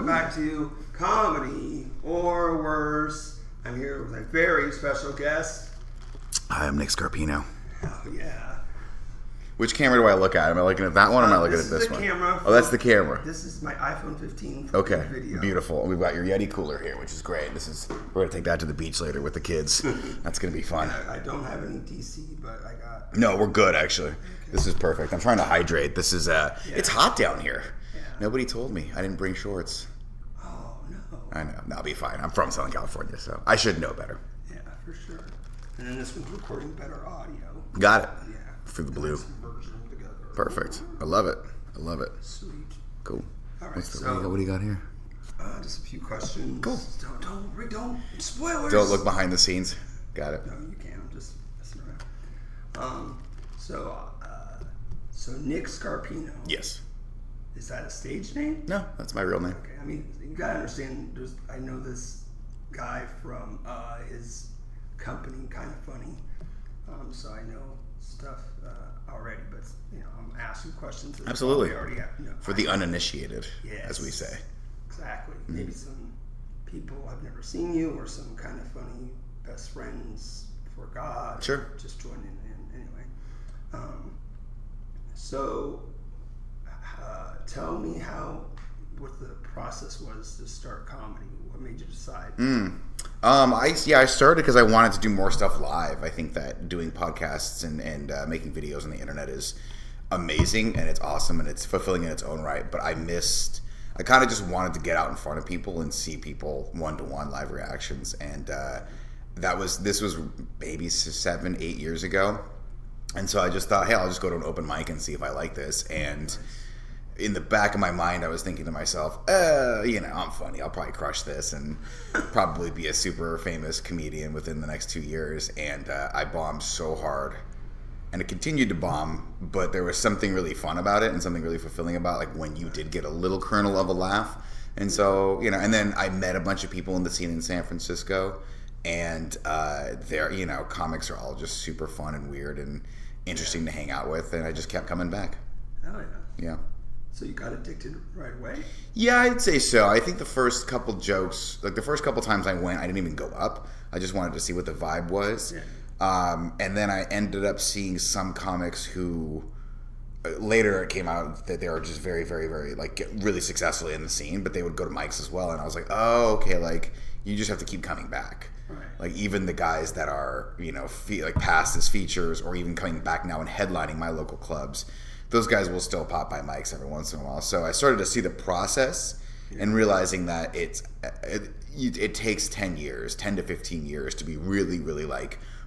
back to Comedy or Worse. I'm here with a very special guest. Hi, I'm Nick Scarpino. Oh, yeah. Which camera do I look at? Am I looking at that one or am I looking at this one? Camera. Oh, that's the camera. This is my iPhone 15 Okay, video. beautiful. We've got your Yeti cooler here, which is great. We're going to take that to the beach later with the kids. That's going to be fun. I don't have any DC, but I got... No, we're good, actually. Okay. This is perfect. I'm trying to hydrate. This is, It's hot down here. Yeah. Nobody told me. I didn't bring shorts. Oh, no. I know. I'll be fine. I'm from Southern California, so I should know better. Yeah, for sure. And then this one's recording better audio. Got it. Yeah. For the blue. Together. Perfect. I love it. Sweet. Cool. All right. What do you got here? Just a few questions. Cool. Don't spoilers. Don't look behind the scenes. Got it. No, you can't. I'm just messing around. So Nick Scarpino. Yes. Is that a stage name? No, that's my real name. Okay. I mean, you gotta understand. I know this guy from his company, Kind of Funny. So I know stuff already, but I'm asking questions. That Absolutely. Already have, for the uninitiated, yes, as we say. Exactly. Mm-hmm. Maybe some people have never seen you, or some Kind of Funny best friends for God. Sure. Just joining in anyway. So tell me what the process was to start comedy. What made you decide? I started because I wanted to do more stuff live. I think that doing podcasts and making videos on the internet is amazing and it's awesome and it's fulfilling in its own right. But I kind of just wanted to get out in front of people and see people one-to-one live reactions. And this was maybe 7-8 years ago. And so I just thought, hey, I'll just go to an open mic and see if I like this. And in the back of my mind, I was thinking to myself, I'm funny. I'll probably crush this and probably be a super famous comedian within the next 2 years. And I bombed so hard. And it continued to bomb, but there was something really fun about it and something really fulfilling about like when you did get a little kernel of a laugh. And so, and then I met a bunch of people in the scene in San Francisco. And comics are all just super fun and weird and interesting to hang out with. And I just kept coming back. Oh, yeah. Yeah. So you got addicted right away? Yeah, I'd say so. I think the first couple jokes, like the first couple times I went, I didn't even go up. I just wanted to see what the vibe was. Yeah. And then I ended up seeing some comics who later it came out that they were just very, very, very really successfully in the scene, but they would go to mics as well. And I was like, oh, okay, like you just have to keep coming back. Right. Like even the guys that are, past as features or even coming back now and headlining my local clubs, those guys will still pop by mics every once in a while. So I started to see the process and realizing that it takes 10 to 15 years to be really, really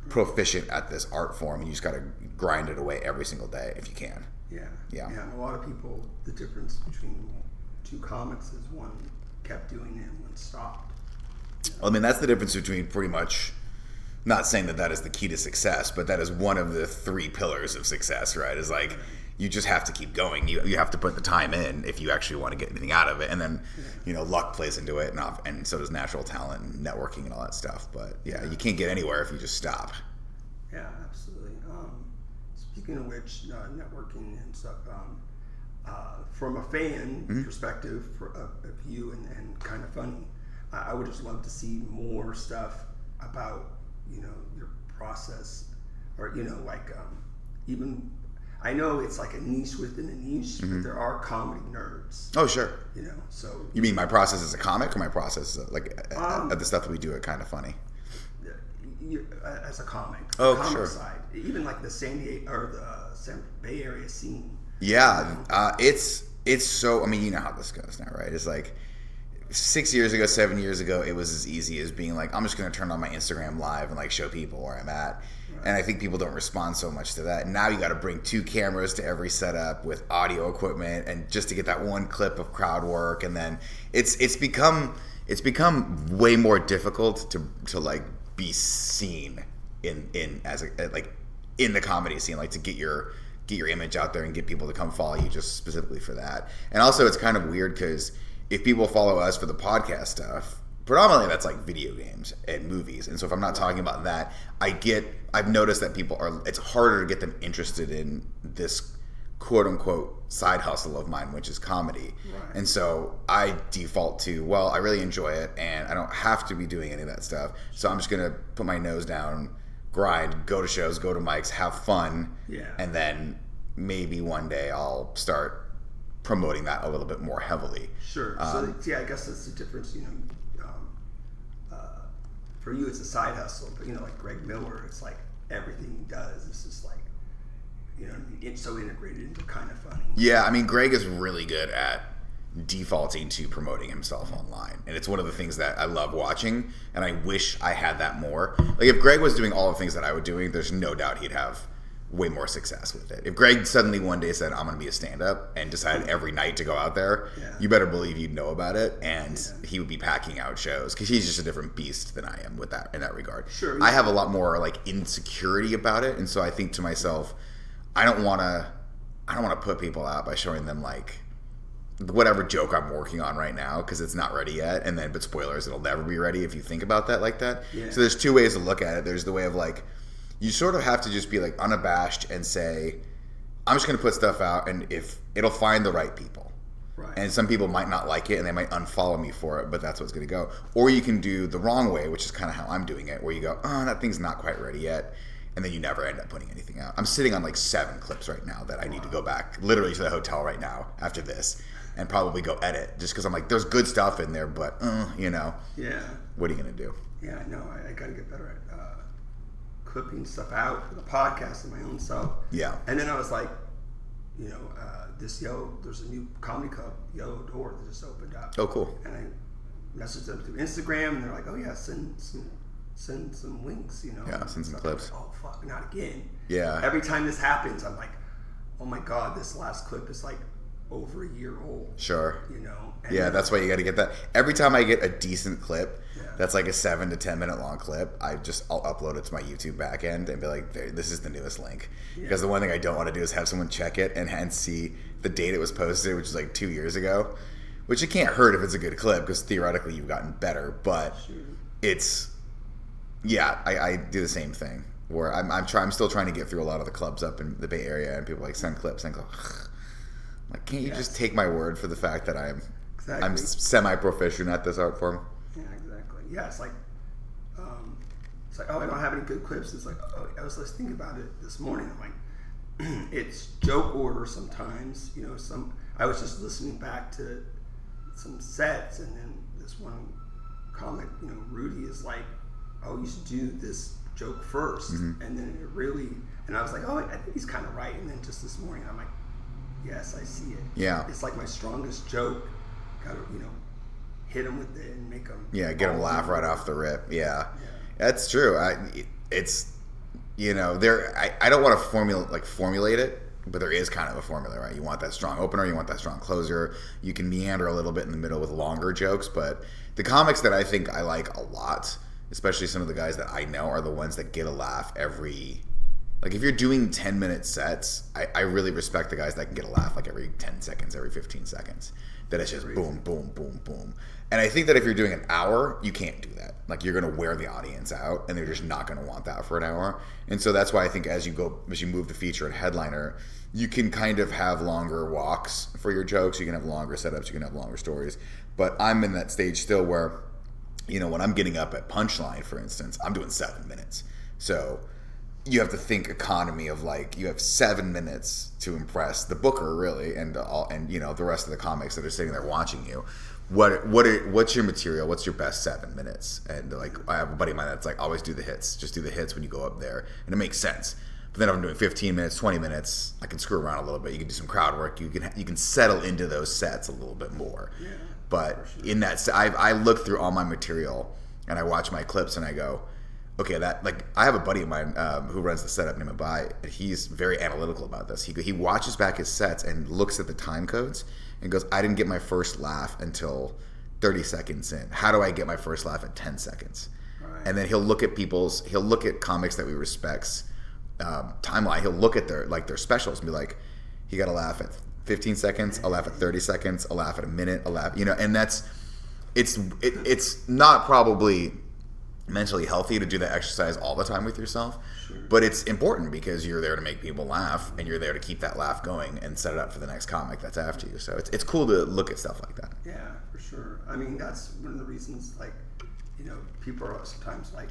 proficient at this art form. And you just got to grind it away every single day if you can. Yeah. Yeah. And a lot of people, the difference between two comics is one kept doing it and one stopped. Well, I mean, that's the difference between pretty much, not saying that is the key to success, but that is one of the 3 pillars of success, right? Is you just have to keep going. You have to put the time in if you actually want to get anything out of it. And then, luck plays into it and so does natural talent and networking and all that stuff. But yeah, you can't get anywhere if you just stop. Yeah, absolutely. Speaking of which, networking and stuff, from a fan perspective of you and Kind of Funny, I would just love to see more stuff about, your process or, even, I know it's like a niche within a niche, but there are comedy nerds. Oh, sure. So. You mean my process as a comic or my process at the stuff that we do at Kind of Funny? As a comic. Oh, comic sure. Side. Even the San Diego or the San Bay Area scene. Yeah. It's so, you know how this goes now, right? It's 6 years ago, 7 years ago, it was as easy as being I'm just going to turn on my Instagram live and show people where I'm at. Right. And I think people don't respond so much to that. Now you got to bring 2 cameras to every setup with audio equipment and just to get that one clip of crowd work. And then it's become way more difficult to be seen in the comedy scene, to get your image out there and get people to come follow you just specifically for that. And also it's kind of weird because if people follow us for the podcast stuff, predominantly that's video games and movies. And so if I'm not talking about that, I've noticed that it's harder to get them interested in this quote unquote side hustle of mine, which is comedy. Right. And so I default to, well, I really enjoy it and I don't have to be doing any of that stuff. So I'm just going to put my nose down, grind, go to shows, go to mics, have fun. Yeah. And then maybe one day I'll start promoting that a little bit more heavily. Sure. So yeah, I guess that's the difference, for you it's a side hustle, but like Greg Miller, it's like everything he does is just like, it's so integrated into Kind of Funny. Yeah, I mean, Greg is really good at defaulting to promoting himself online, and it's one of the things that I love watching, and I wish I had that more. Like, if Greg was doing all the things that I was doing, there's no doubt he'd have way more success with it. If Greg suddenly one day said, I'm going to be a stand-up, and decided every night to go out there, you better believe you'd know about it, and he would be packing out shows, because he's just a different beast than I am with that in that regard. Sure. I have a lot more like insecurity about it, and so I think to myself, I don't want to put people out by showing them like whatever joke I'm working on right now, because it's not ready yet, and then, but spoilers, it'll never be ready if you think about that like that. So there's two ways to look at it. There's the way of like, you sort of have to just be like unabashed and say, I'm just going to put stuff out, and if it'll find the right people. Right. And some people might not like it and they might unfollow me for it, but that's what's going to go. Or you can do the wrong way, which is kind of how I'm doing it, where you go, oh, that thing's not quite ready yet, and then you never end up putting anything out. I'm sitting on like 7 clips right now that I need to go back literally to the hotel right now after this and probably go edit, just because I'm like, there's good stuff in there, but Yeah. What are you going to do? Yeah, I know. I got to get better at clipping stuff out for the podcast and my own self. Yeah. And then I was like, there's a new comedy club, Yellow Door, that just opened up. Oh, cool. And I messaged them through Instagram, and they're like, oh yeah, send some links, Yeah, send some clips. Like, oh fuck, not again. Yeah. Every time this happens, I'm like, oh my god, this last clip is like over a year old. Sure. And yeah, that's why you got to get that. Every time I get a decent clip, that's like a 7 to 10 minute long clip, I'll upload it to my YouTube backend and be like, this is the newest link. Because the one thing I don't want to do is have someone check it and see the date it was posted, which is like 2 years ago. Which it can't hurt if it's a good clip, because theoretically you've gotten better. But it's, I do the same thing where I'm still trying to get through a lot of the clubs up in the Bay Area, and people are like, send clips, and I go, like, can't you just take my word for the fact that I'm semi-proficient at this art form? Yeah, exactly. Yeah, it's like, oh, I don't have any good clips. It's like, oh, I was just thinking about it this morning. I'm like, it's joke order sometimes. I was just listening back to some sets, and then this one comic, Rudy is like, oh, you should do this joke first, and then it really, and I was like, oh, I think he's kind of right. And then just this morning, I'm like, yes, I see it. Yeah. It's like my strongest joke. Got to, hit them with it and make them. Yeah, get them laugh right off the rip. Yeah. That's true. I don't want to formulate it, but there is kind of a formula, right? You want that strong opener, you want that strong closer. You can meander a little bit in the middle with longer jokes, but the comics that I think I like a lot, especially some of the guys that I know, are the ones that get a laugh every. Like, if you're doing 10-minute sets, I really respect the guys that can get a laugh like every 10 seconds, every 15 seconds. That it's just boom, boom, boom, boom. And I think that if you're doing an hour, you can't do that. Like, you're going to wear the audience out, and they're just not going to want that for an hour. And so that's why I think as you move to feature and headliner, you can kind of have longer walks for your jokes. You can have longer setups. You can have longer stories. But I'm in that stage still where, when I'm getting up at Punchline, for instance, I'm doing 7 minutes. So you have to think economy of, like, you have 7 minutes to impress the booker, really, and the rest of the comics that are sitting there watching you. What's your material? What's your best 7 minutes? And like, I have a buddy of mine that's like, always do the hits. Just do the hits when you go up there, and it makes sense. But then if I'm doing 15 minutes, 20 minutes, I can screw around a little bit. You can do some crowd work. You can settle into those sets a little bit more. Yeah, but in that, I look through all my material and I watch my clips and I go, okay, I have a buddy of mine who runs the setup named Abai, and he's very analytical about this. He watches back his sets and looks at the time codes and goes, I didn't get my first laugh until 30 seconds in. How do I get my first laugh at 10 seconds? Right. And then he'll look at comics that we respect's timeline. He'll look at their specials and be like, he got a laugh at 15 seconds, a laugh at 30 seconds, a laugh at a minute, a laugh, and it's not probably mentally healthy to do that exercise all the time with yourself. Sure. But it's important because you're there to make people laugh, and you're there to keep that laugh going and set it up for the next comic that's after you. So it's cool to look at stuff like that. Yeah, for sure. I mean, that's one of the reasons, like, people are sometimes like,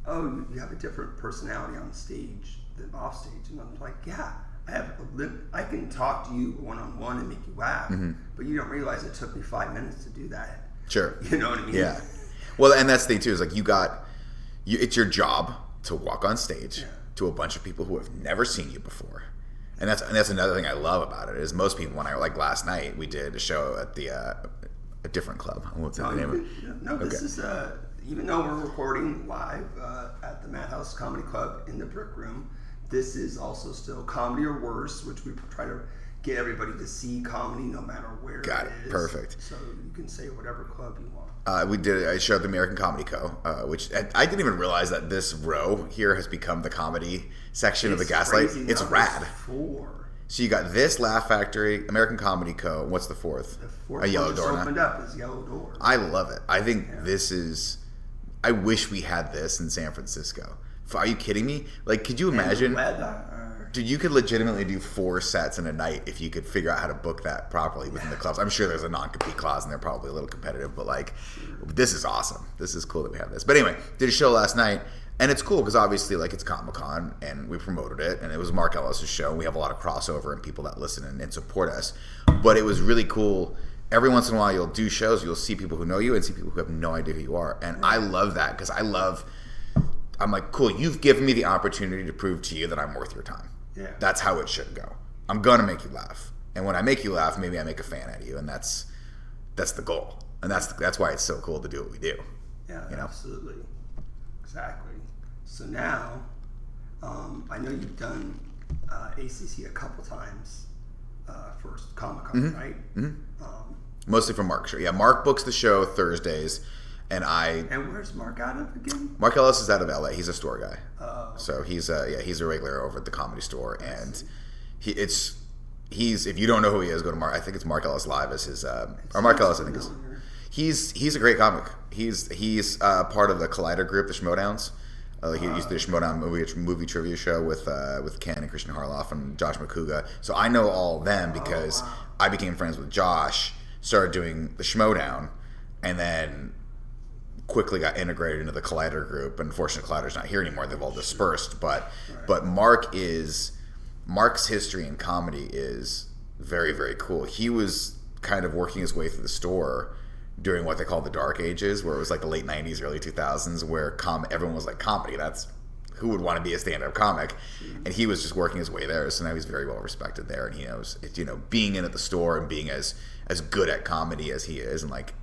oh, you have a different personality on stage than off stage. And I'm like, yeah, I can talk to you one-on-one and make you laugh, but you don't realize it took me 5 minutes to do that. Sure. You know what I mean? Yeah. Well, and that's the thing too, is like it's your job to walk on stage to a bunch of people who have never seen you before. And that's another thing I love about it, is most people, when like last night, we did a show at a different club. What's the name of it? No, this is, even though we're recording live at the Madhouse Comedy Club in the Brick Room, this is also still Comedy or Worse, which we try to get everybody to see comedy no matter where Got it. is. Perfect. So you can say whatever club you want. We did a show at the American Comedy Co., which I didn't even realize that this row here has become the comedy section of the Gaslight. It's rad. 4. So you got this, Laugh Factory, American Comedy Co. What's the fourth? The fourth A Yellow one just Door. opened up is Yellow Door. I love it. I think this is. I wish we had this in San Francisco. Are you kidding me? Like, could you imagine? Dude, you could legitimately do 4 sets in a night if you could figure out how to book that properly within the clubs. I'm sure there's a non-compete clause and they're probably a little competitive, but like, this is awesome. This is cool that we have this. But anyway, did a show last night, and it's cool because obviously, like, it's Comic-Con and we promoted it, and it was Mark Ellis' show. We have a lot of crossover and people that listen and support us. But it was really cool. Every once in a while, you'll do shows, you'll see people who know you and see people who have no idea who you are. And I love that because I'm like, cool, you've given me the opportunity to prove to you that I'm worth your time. Yeah. That's how it should go. I'm gonna make you laugh, and when I make you laugh, maybe I make a fan out of you, and that's the goal, and that's why it's so cool to do what we do. Yeah, absolutely, exactly. So now, I know you've done ACC a couple times for Comic-Con, right? Mm-hmm. Mostly for Mark's show. Yeah, Mark books the show Thursdays. And where's Mark out of again? Mark Ellis is out of LA. He's a store guy. Oh. Okay. So he's a regular over at the Comedy Store, and he's if you don't know who he is, go to Mark. I think it's Mark Ellis Live is his or Mark Ellis. I think he's a great comic. He's part of the Collider group, the Schmoedowns. He used to do a Schmoedown movie trivia show with Ken and Christian Harloff and Josh McCouga. So I know all of them because I became friends with Josh, started doing the Schmoedown, and then quickly got integrated into the Collider group. Unfortunately, Collider's not here anymore. They've all dispersed. But Mark's history in comedy is very, very cool. He was kind of working his way through the store during what they call the dark ages, where it was like the late 90s, early 2000s, where everyone was like, comedy, that's who would want to be a stand-up comic. And he was just working his way there. So now he's very well respected there, and he knows, being in at the store and being as good at comedy as he is. And like,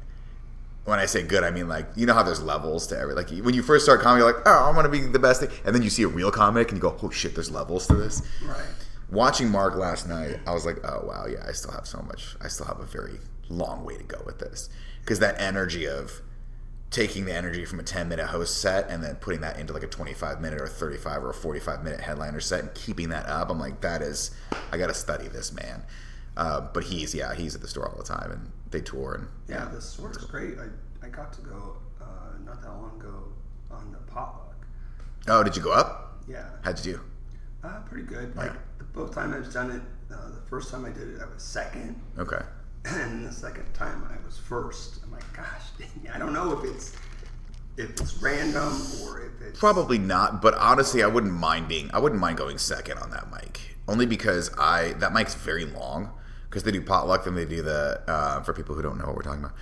when I say good, I mean, like, you know how there's levels to like when you first start comedy, you're like, oh, I'm going to be the best thing. And then you see a real comic and you go, oh shit, there's levels to this. Right. Watching Mark last night, I was like, oh wow, yeah, I still have a very long way to go with this. Because that energy of taking the energy from a 10-minute host set and then putting that into like a 25-minute or 35 or a 45-minute headliner set and keeping that up, I'm like, I got to study this man. But he's at the store all the time, and they tour. And yeah, the store's great. I got to go not that long ago on the potluck. Oh, did you go up? Yeah. How'd you do? Pretty good. Yeah. Like both times I've done it, the first time I did it, I was second. Okay. And the second time I was first. I'm like, gosh, dang, I don't know if it's random or if it's probably not. But honestly, I wouldn't mind going second on that mic, only because that mic's very long. Because they do potluck, then they do the for people who don't know what we're talking about.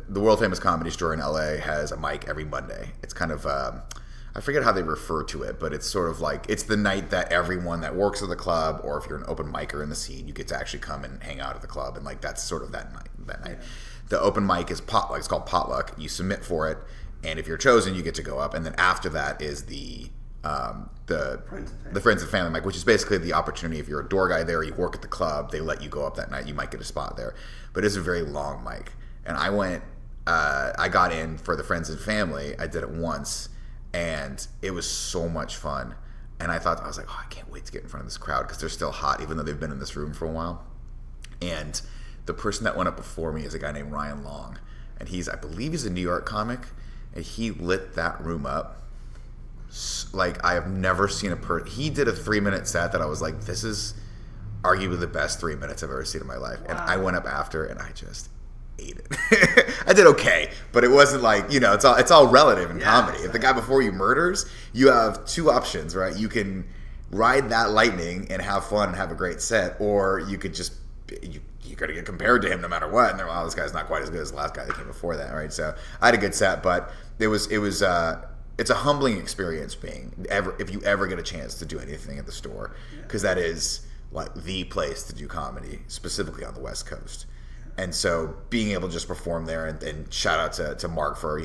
The world famous Comedy Store in LA has a mic every Monday. It's kind of I forget how they refer to it, but it's sort of like it's the night that everyone that works at the club, or if you're an open micer in the scene, you get to actually come and hang out at the club, and like that's sort of that night. Yeah. The open mic is potluck. It's called potluck. You submit for it, and if you're chosen, you get to go up. And then after that is the Friends and Family mic, which is basically the opportunity if you're a door guy there, you work at the club, they let you go up that night, you might get a spot there. But it's a very long mic. And I got in for the Friends and Family. I did it once, and it was so much fun. And I was like, oh, I can't wait to get in front of this crowd because they're still hot, even though they've been in this room for a while. And the person that went up before me is a guy named Ryan Long. And I believe he's a New York comic. and he lit that room up. Like, I have never seen he did a 3-minute set that I was like, this is arguably the best 3 minutes I've ever seen in my life. Wow. And I went up after and I just ate it. I did okay, but it wasn't like, it's all relative in comedy. If the guy before you murders, you have two options, right? You can ride that lightning and have fun and have a great set, or you could just you got to get compared to him no matter what, and they're, this guy's not quite as good as the last guy that came before that, right? So I had a good set, but it's a humbling experience if you ever get a chance to do anything at the store, because that is like the place to do comedy, specifically on the West Coast. And so being able to just perform there, and shout out to Mark for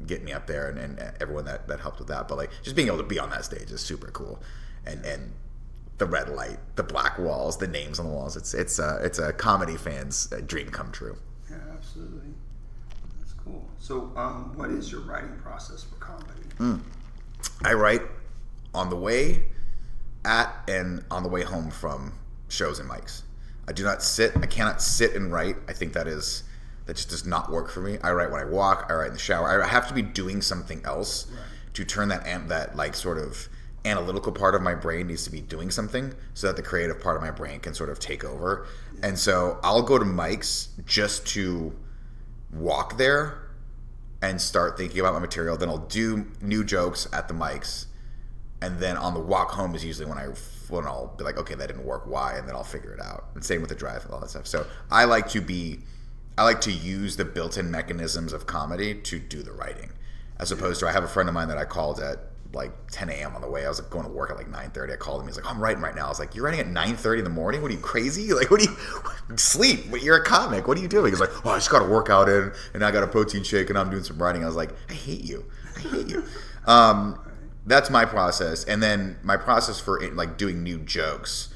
getting me up there, and everyone that helped with that, but like just being able to be on that stage is super cool. And the red light, the black walls, the names on the walls, it's a comedy fan's dream come true. Yeah, absolutely. That's cool. So what is your writing process for comedy? I write on the way at and on the way home from shows and mics. I cannot sit and write. I think that just does not work for me. I write when I walk, I write in the shower. I have to be doing something else to turn that like sort of analytical part of my brain needs to be doing something so that the creative part of my brain can sort of take over. And so I'll go to mics just to walk there and start thinking about my material. Then I'll do new jokes at the mics. And then on the walk home is usually when I'll be like, okay, that didn't work. Why? And then I'll figure it out. And same with the drive and all that stuff. So I like to use the built-in mechanisms of comedy to do the writing, as opposed to, I have a friend of mine that I called at like 10 a.m. on the way. I was like going to work at like 9:30. I called him. He's like, I'm writing right now. I was like, you're writing at 9:30 in the morning? What are you, crazy? Like, what do you sleep? You're a comic. What are you doing? He's like, I just got a workout in, and I got a protein shake, and I'm doing some writing. I was like, I hate you. That's my process. And then my process for like doing new jokes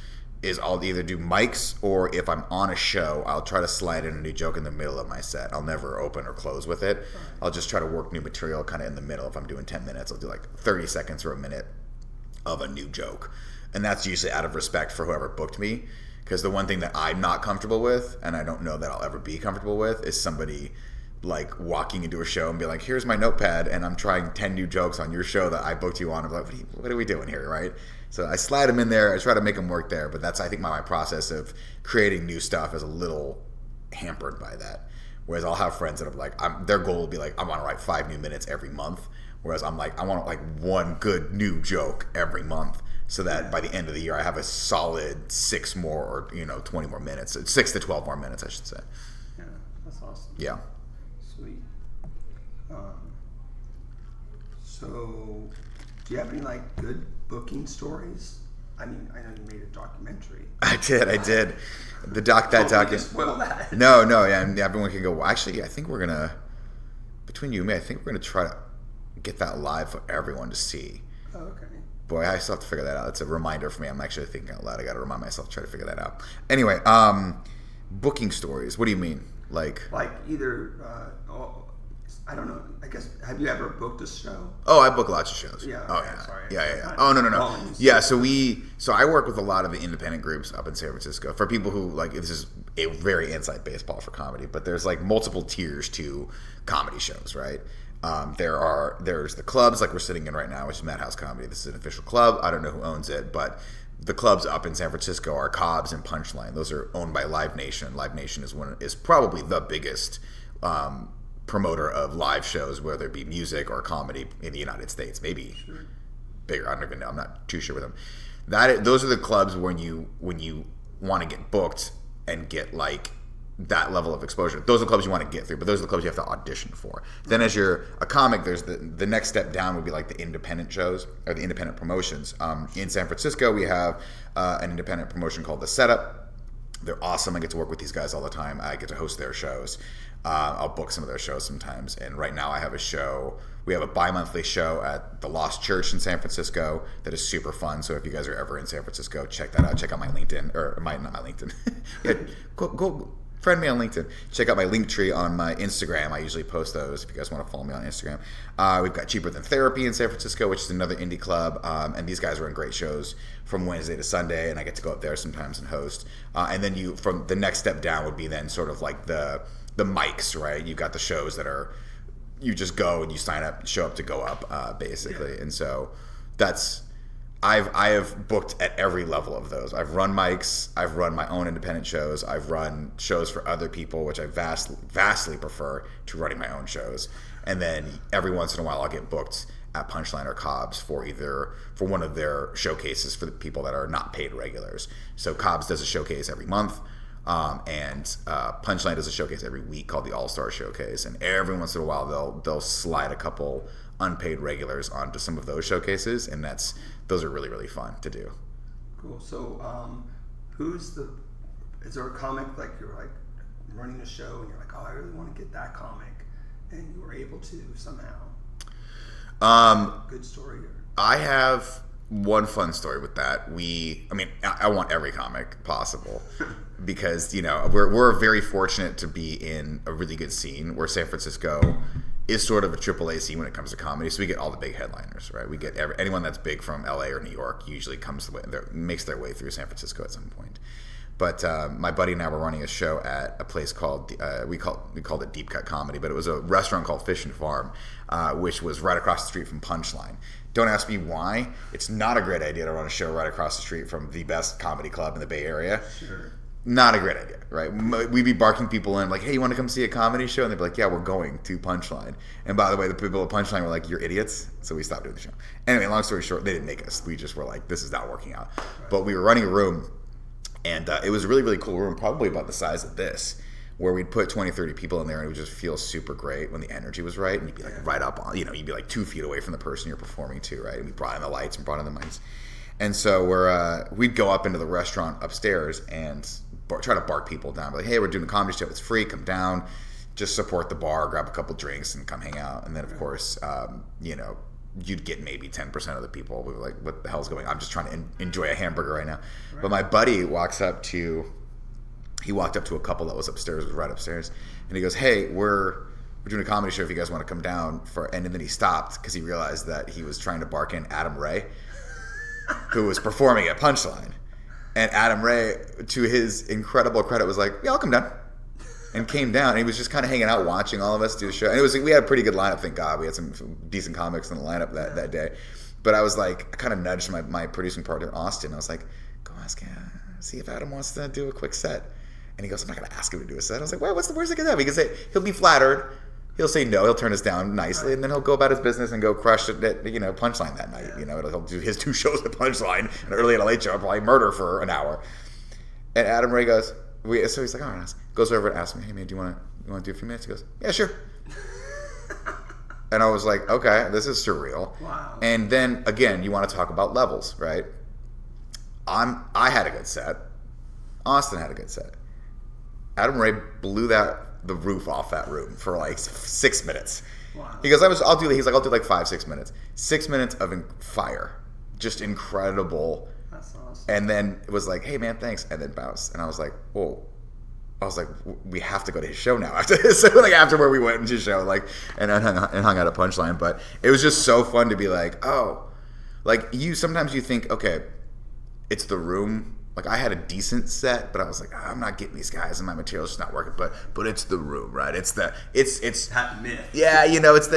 is I'll either do mics, or if I'm on a show, I'll try to slide in a new joke in the middle of my set. I'll never open or close with it. I'll just try to work new material kind of in the middle. If I'm doing 10 minutes, I'll do like 30 seconds or a minute of a new joke. And that's usually out of respect for whoever booked me, because the one thing that I'm not comfortable with, and I don't know that I'll ever be comfortable with, is somebody like walking into a show and be like, here's my notepad, and I'm trying 10 new jokes on your show that I booked you on. I'm like, what are we doing here, right? So I slide them in there. I try to make them work there, but that's, I think, my process of creating new stuff is a little hampered by that. Whereas I'll have friends that are like, their goal will be like, I want to write 5 new minutes every month. Whereas I'm like, I want like one good new joke every month, so that by the end of the year I have a solid 6 more or 20 more minutes, 6 to 12 more minutes, I should say. Yeah, that's awesome. Yeah. Sweet. So, do you have any like good booking stories? I mean, I know you made a documentary. I did. The documentary. Spoil that. No, yeah, everyone can go. Well, actually, I think we're gonna, between you and me, I think we're gonna try to get that live for everyone to see. Oh, okay. Boy, I still have to figure that out. It's a reminder for me. I'm actually thinking out loud. I got to remind myself to try to figure that out. Anyway, booking stories. What do you mean? Like either, I don't know. I guess, have you ever booked a show? Oh, I book lots of shows. Yeah. Oh, okay, yeah. Sorry. Yeah. Oh, no. Yeah. So I work with a lot of the independent groups up in San Francisco. For people who like, this is a very inside baseball for comedy, but there's like multiple tiers to comedy shows, right? There's the clubs like we're sitting in right now, which is Madhouse Comedy. This is an official club. I don't know who owns it, but the clubs up in San Francisco are Cobb's and Punchline. Those are owned by Live Nation. Live Nation is probably the biggest promoter of live shows, whether it be music or comedy in the United States. Maybe bigger. I don't even know. I'm not too sure with them. Those are the clubs when you want to get booked and get like that level of exposure. Those are the clubs you want to get through, but those are the clubs you have to audition for. Then as you're a comic, there's the next step down would be like the independent shows or the independent promotions. In San Francisco, we have an independent promotion called The Setup. They're awesome. I get to work with these guys all the time. I get to host their shows. I'll book some of their shows sometimes. And right now I have a show. We have a bi-monthly show at the Lost Church in San Francisco that is super fun. So if you guys are ever in San Francisco, check that out. Check out my LinkedIn, or not my LinkedIn. Yeah, go friend me on LinkedIn. Check out my link tree on my Instagram. I usually post those if you guys want to follow me on Instagram. We've got Cheaper Than Therapy in San Francisco, which is another indie club. And these guys run great shows from Wednesday to Sunday, and I get to go up there sometimes and host. And then from the next step down would be then sort of like the mics, right? You've got the shows that are you just go and you sign up, show up to go up, basically. Yeah. And so I have booked at every level of those. I've run mics, I've run my own independent shows, I've run shows for other people, which I vastly prefer to running my own shows. And then every once in a while I'll get booked at Punchline or Cobb's for one of their showcases for the people that are not paid regulars. So Cobb's does a showcase every month, and Punchline does a showcase every week called the All-Star Showcase. And every once in a while they'll slide a couple unpaid regulars onto some of those showcases, and those are really, really fun to do. Cool. So is there a comic like you're like running a show and you're like, oh, I really want to get that comic, and you were able to somehow? Good story. I have one fun story with that. I want every comic possible because, we're very fortunate to be in a really good scene where San Francisco is sort of a AAA scene when it comes to comedy. So we get all the big headliners, right? We get anyone that's big from LA or New York usually makes their way through San Francisco at some point. But my buddy and I were running a show at a place called we called it Deep Cut Comedy, but it was a restaurant called Fish and Farm, which was right across the street from Punchline. Don't ask me why. It's not a great idea to run a show right across the street from the best comedy club in the Bay Area. Sure. Not a great idea, right? We'd be barking people in like, hey, you want to come see a comedy show? And they'd be like, yeah, we're going to Punchline. And by the way, the people at Punchline were like, you're idiots. So we stopped doing the show. Anyway, long story short, they didn't make us. We just were like, this is not working out. Right. But we were running a room, and it was a really, really cool room, probably about the size of this, where we'd put 20, 30 people in there, and it would just feel super great when the energy was right. And you'd be like right up on, you'd be like 2 feet away from the person you're performing to, right? And we brought in the lights and brought in the mics. And so we'd go up into the restaurant upstairs and try to bark people down. Be like, hey, we're doing a comedy show. It's free. Come down. Just support the bar. Grab a couple drinks and come hang out. And then, of course, you'd get maybe 10% of the people. We were like, what the hell's going on? I'm just trying to enjoy a hamburger right now. Right. But my buddy walked up to a couple that was upstairs, was right upstairs. And he goes, hey, we're doing a comedy show if you guys want to come down. And then he stopped because he realized that he was trying to bark in Adam Ray, who was performing at Punchline. And Adam Ray, to his incredible credit, was like, yeah, I'll come down. And came down. And he was just kind of hanging out, watching all of us do the show. And we had a pretty good lineup, thank God. We had some decent comics in the lineup that day. But I was like, I kind of nudged my producing partner, Austin. I was like, go ask him, see if Adam wants to do a quick set. And he goes, I'm not going to ask him to do a set. I was like, well, where's it going to be? Because he'll be flattered. He'll say no. He'll turn us down nicely, and then he'll go about his business and go crush it at Punchline that night. He'll do his 2 shows at Punchline, and early and a late show, probably murder for an hour. And Adam Ray goes, so he's like, all right, goes over and asks me, hey man, do you want to do a few minutes? He goes, yeah, sure. And I was like, okay, this is surreal. Wow. And then again, you want to talk about levels, right? I had a good set. Austin had a good set. Adam Ray blew the roof off that room for like 6 minutes. Wow. He goes, I'll do like 5-6 minutes. 6 minutes of fire. Just incredible. That's awesome. And then it was like, hey man, thanks. And then bounced. And I was like, whoa. I was like, we have to go to his show now after this. So like after where we went into his show, and hung out at Punchline. But it was just so fun to be like, oh, like sometimes you think, okay, it's the room. Like I had a decent set, but I was like, I'm not getting these guys, and my material's just not working. But it's the room, right? It's that myth. Yeah, it's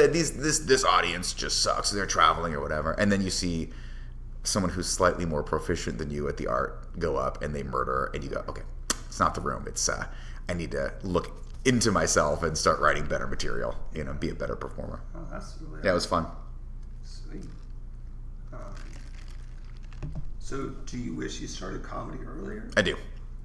this audience just sucks. They're traveling or whatever, and then you see someone who's slightly more proficient than you at the art go up and they murder, and you go, okay, it's not the room. It's I need to look into myself and start writing better material. Be a better performer. Oh, that's really it was fun. Sweet. So, do you wish you started comedy earlier? I do.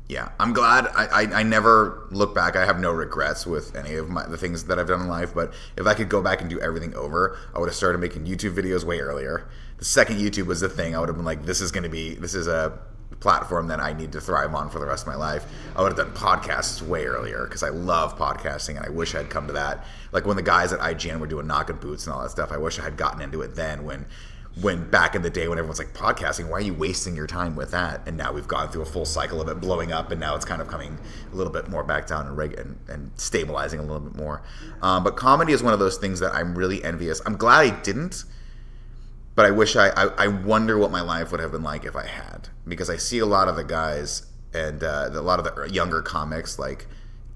Yeah, I'm glad. I never look back. I have no regrets with any of the things that I've done in life. But if I could go back and do everything over, I would have started making YouTube videos way earlier. The second YouTube was the thing, I would have been like, this is a platform that I need to thrive on for the rest of my life. I would have done podcasts way earlier because I love podcasting, and I wish I'd come to that. Like when the guys at IGN were doing Knockin' Boots and all that stuff, I wish I had gotten into it then when back in the day when everyone's like, podcasting, why are you wasting your time with that? And now we've gone through a full cycle of it blowing up, and now it's kind of coming a little bit more back down and stabilizing a little bit more. But comedy is one of those things that I'm really envious. I'm glad I didn't, but I wish I wonder what my life would have been like if I had. Because I see a lot of the guys and a lot of the younger comics like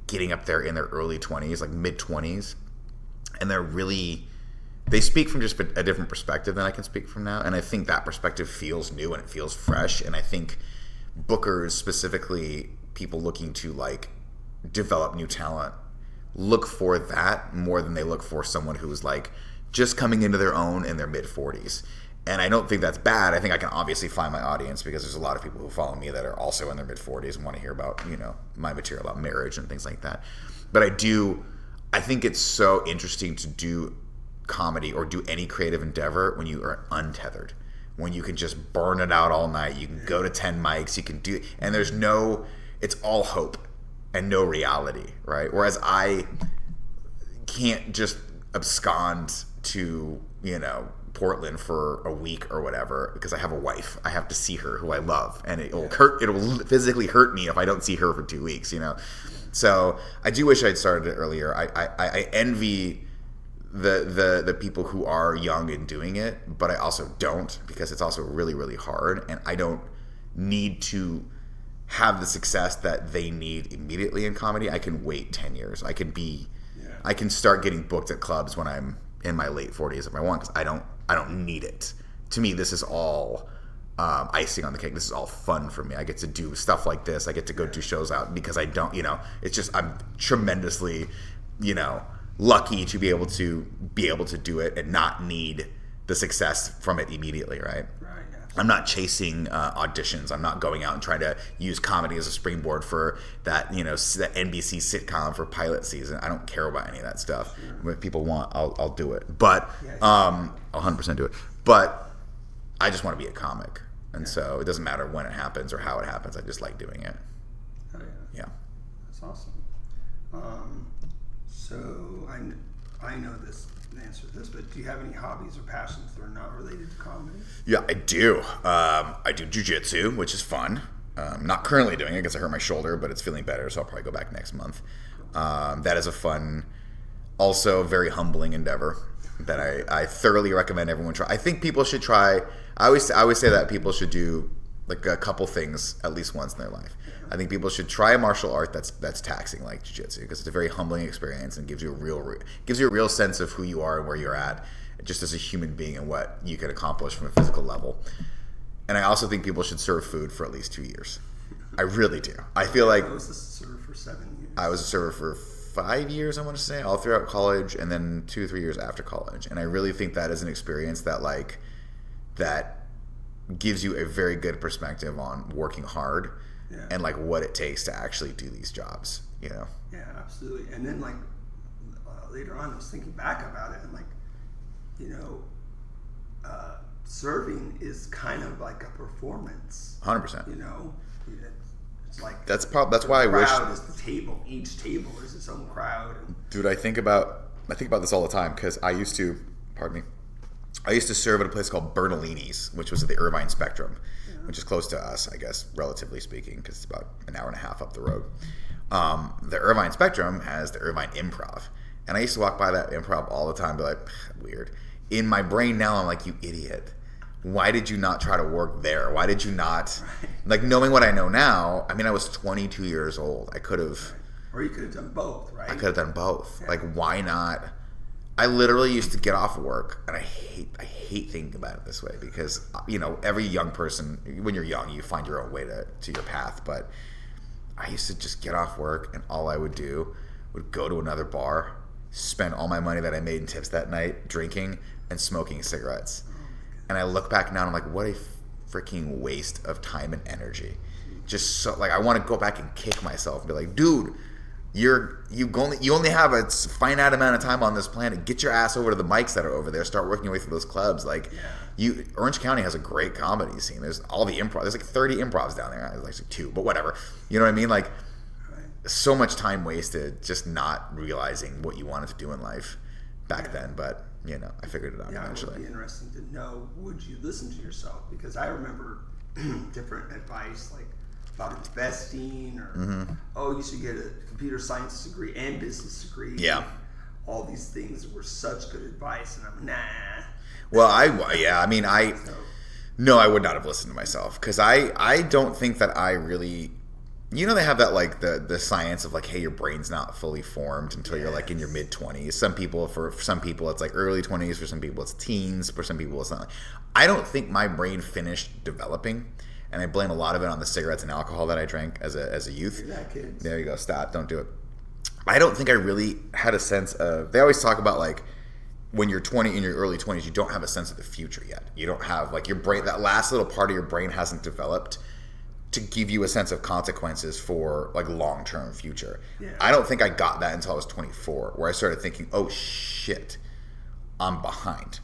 getting up there in their early 20s, like mid-20s, and they speak from just a different perspective than I can speak from now. And I think that perspective feels new and it feels fresh. And I think bookers, specifically people looking to like develop new talent, look for that more than they look for someone who is like just coming into their own in their mid 40s. And I don't think that's bad. I think I can obviously find my audience because there's a lot of people who follow me that are also in their mid 40s and want to hear about, my material about marriage and things like that. But I think it's so interesting to do comedy or do any creative endeavor when you are untethered, when you can just burn it out all night. You can go to 10 mics, you can do, and it's all hope and no reality, right? Whereas I can't just abscond to, Portland for a week or whatever because I have a wife. I have to see her, who I love, and it will physically hurt me if I don't see her for 2 weeks, So I do wish I'd started it earlier. I envy the people who are young and doing it, but I also don't, because it's also really, really hard, and I don't need to have the success that they need immediately in comedy. I can wait 10 years. I can start getting booked at clubs when I'm in my late 40s if I want, because I don't need it. To me, this is all icing on the cake. This is all fun for me. I get to do stuff like this. I get to go do shows out because I don't, it's just, I'm tremendously, lucky to be able to do it and not need the success from it immediately, right? Right. Yeah. I'm not chasing auditions. I'm not going out and trying to use comedy as a springboard for that, that NBC sitcom for pilot season. I don't care about any of that stuff. Sure. If people want, I'll do it. But I'll 100% do it. But I just want to be a comic, and so it doesn't matter when it happens or how it happens. I just like doing it. Oh yeah. Yeah. That's awesome. So I know the answer to this, but do you have any hobbies or passions that are not related to comedy? Yeah, I do. I do jujitsu, which is fun. Not currently doing it because I hurt my shoulder, but it's feeling better, so I'll probably go back next month. That is a fun, also very humbling endeavor that I thoroughly recommend everyone try. I think people should try. I always say that people should do like a couple things at least once in their life. I think people should try a martial art that's taxing, like jiu-jitsu, because it's a very humbling experience and gives you a real sense of who you are and where you're at, just as a human being and what you can accomplish from a physical level. And I also think people should serve food for at least 2 years. I really do. I feel like I was a server for 7 years. I was a server for 5 years, I want to say, all throughout college, and then 2 or 3 years after college. And I really think that is an experience that gives you a very good perspective on working hard. Yeah. And like what it takes to actually do these jobs, Yeah, absolutely. And then later on, I was thinking back about it, and serving is kind of like a performance. 100%. It's like that's why I wish. The crowd is the table. Each table is its own crowd. Dude, I think about this all the time because I used to serve at a place called Bernalini's, which was at the Irvine Spectrum, which is close to us, I guess, relatively speaking, because it's about an hour and a half up the road. The Irvine Spectrum has the Irvine Improv, and I used to walk by that Improv all the time, be like, weird. In my brain now, I'm like, you idiot. Why did you not try to work there? Why did you not, knowing what I know now? I mean, I was 22 years old. I could have, or you could have done both, right? I could have done both. Yeah. Why not? I literally used to get off work, and I hate thinking about it this way because, every young person, when you're young, you find your own way to your path. But I used to just get off work, and all I would do would go to another bar, spend all my money that I made in tips that night drinking and smoking cigarettes. And I look back now, and I'm like, what a freaking waste of time and energy. Just so, I want to go back and kick myself and be like, dude, you only have a finite amount of time on this planet. Get your ass over to the mics that are over there. Start working your way through those clubs. Orange County has a great comedy scene. There's all the improv. There's 30 improvs down there. There's actually 2, but whatever. You know what I mean? So much time wasted just not realizing what you wanted to do in life back then. But I figured it out eventually. It would be interesting to know, would you listen to yourself? Because I remember different advice, about investing, or you should get a computer science degree and business degree. Yeah. All these things were such good advice, and I'm nah. Well, I would not have listened to myself because I don't think that I really You know, they have that, like, the science of, like, hey, your brain's not fully formed until you're, like, in your mid-20s. For some people, it's, like, early 20s. For some people, it's teens. For some people, it's not. I don't think my brain finished developing, and I blame a lot of it on the cigarettes and alcohol that I drank as a youth. Yeah, kids. There you go. Stop. Don't do it. I don't think I really had a sense of... They always talk about, like, when you're 20, in your early 20s, you don't have a sense of the future yet. You don't have, like, your brain... That last little part of your brain hasn't developed to give you a sense of consequences for, like, long-term future. Yeah. I don't think I got that until I was 24, where I started thinking, oh shit, I'm behind.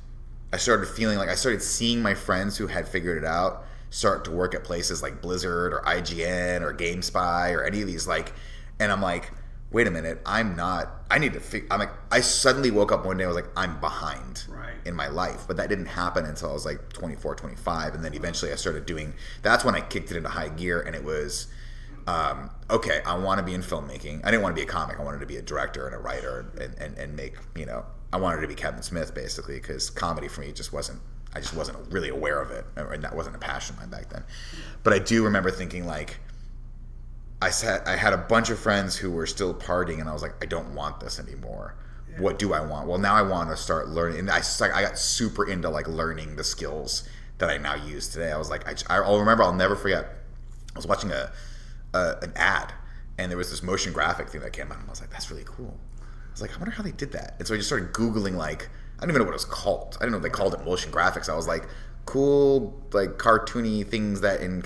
I started feeling like I started seeing my friends who had figured it out start to work at places like Blizzard or IGN or GameSpy or any of these, like, and I'm like, wait a minute, I suddenly woke up one day, I was like, I'm behind in my life. But that didn't happen until I was like 24, 25. And then eventually I started doing, that's when I kicked it into high gear, and it was, okay, I want to be in filmmaking. I didn't want to be a comic. I wanted to be a director and a writer and make, you know, I wanted to be Kevin Smith basically, because comedy for me I just wasn't really aware of it. And that wasn't a passion of mine back then. But I do remember thinking, like, I had a bunch of friends who were still partying, and I was like, I don't want this anymore. Yeah. What do I want? Well, now I want to start learning. And I got super into, like, learning the skills that I now use today. I was like, I'll never forget. I was watching an ad, and there was this motion graphic thing that came out, and I was like, that's really cool. I was like, I wonder how they did that. And so I just started Googling, like, I don't even know what it was called. I didn't know if they called it motion graphics. I was like, cool, like, cartoony things that in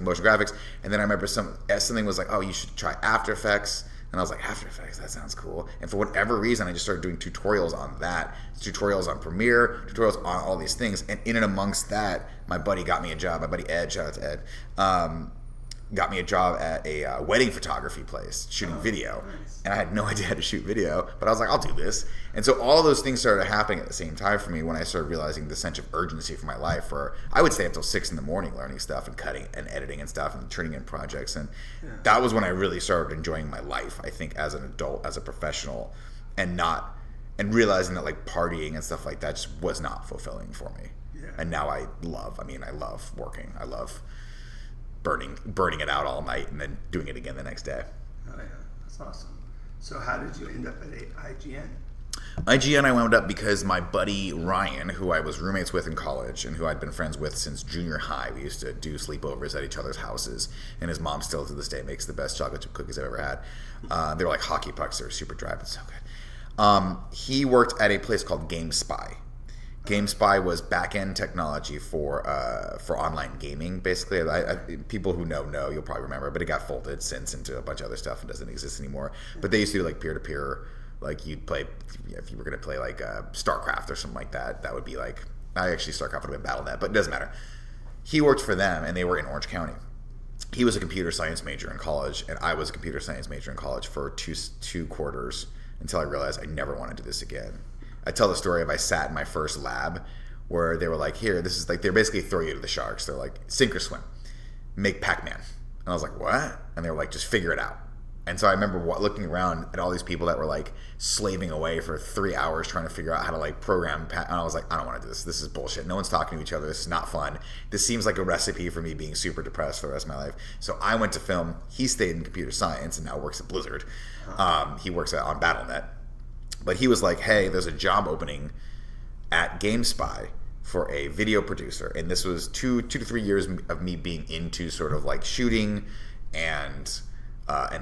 motion graphics. And then I remember something was like, oh, you should try After Effects. And I was like, After Effects, that sounds cool. And for whatever reason, I just started doing tutorials on that, tutorials on Premiere, tutorials on all these things. And in and amongst that, my buddy got me a job. My buddy Ed, shout out to Ed, got me a job at a wedding photography place shooting video. Nice. And I had no idea how to shoot video, but I was like, I'll do this. And so all those things started happening at the same time for me when I started realizing the sense of urgency for my life, where I would stay up till 6 a.m. learning stuff and cutting and editing and stuff and turning in projects. And that was when I really started enjoying my life, I think, as an adult, as a professional, and realizing that, like, partying and stuff like that just was not fulfilling for me. Yeah. And now I love working. I love burning it out all night and then doing it again the next day. Oh yeah, that's awesome. So how did you end up at IGN? IGN I wound up because my buddy Ryan, who I was roommates with in college and who I'd been friends with since junior high, we used to do sleepovers at each other's houses, and his mom still to this day makes the best chocolate chip cookies I've ever had. They were like hockey pucks. They were super dry but so good. He worked at a place called GameSpy. GameSpy was back-end technology for online gaming, basically. People who know, you'll probably remember, but it got folded since into a bunch of other stuff and doesn't exist anymore. But they used to do, like, peer-to-peer, like, you'd play, if you were going to play, like, StarCraft or something like that, that would be, like, StarCraft would have been BattleNet, but it doesn't matter. He worked for them, and they were in Orange County. He was a computer science major in college, and I was a computer science major in college for two quarters until I realized I never want to do this again. I tell the story of I sat in my first lab where they were like, here, this is like, they're basically throw you to the sharks. They're like, sink or swim, make Pac-Man. And I was like, what? And they were like, just figure it out. And so I remember looking around at all these people that were like slaving away for 3 hours trying to figure out how to like program. And I was like, I don't want to do this. This is bullshit. No one's talking to each other. This is not fun. This seems like a recipe for me being super depressed for the rest of my life. So I went to film. He stayed in computer science and now works at Blizzard. He works on BattleNet. But he was like, hey, there's a job opening at GameSpy for a video producer. And this was two to 3 years of me being into sort of like shooting and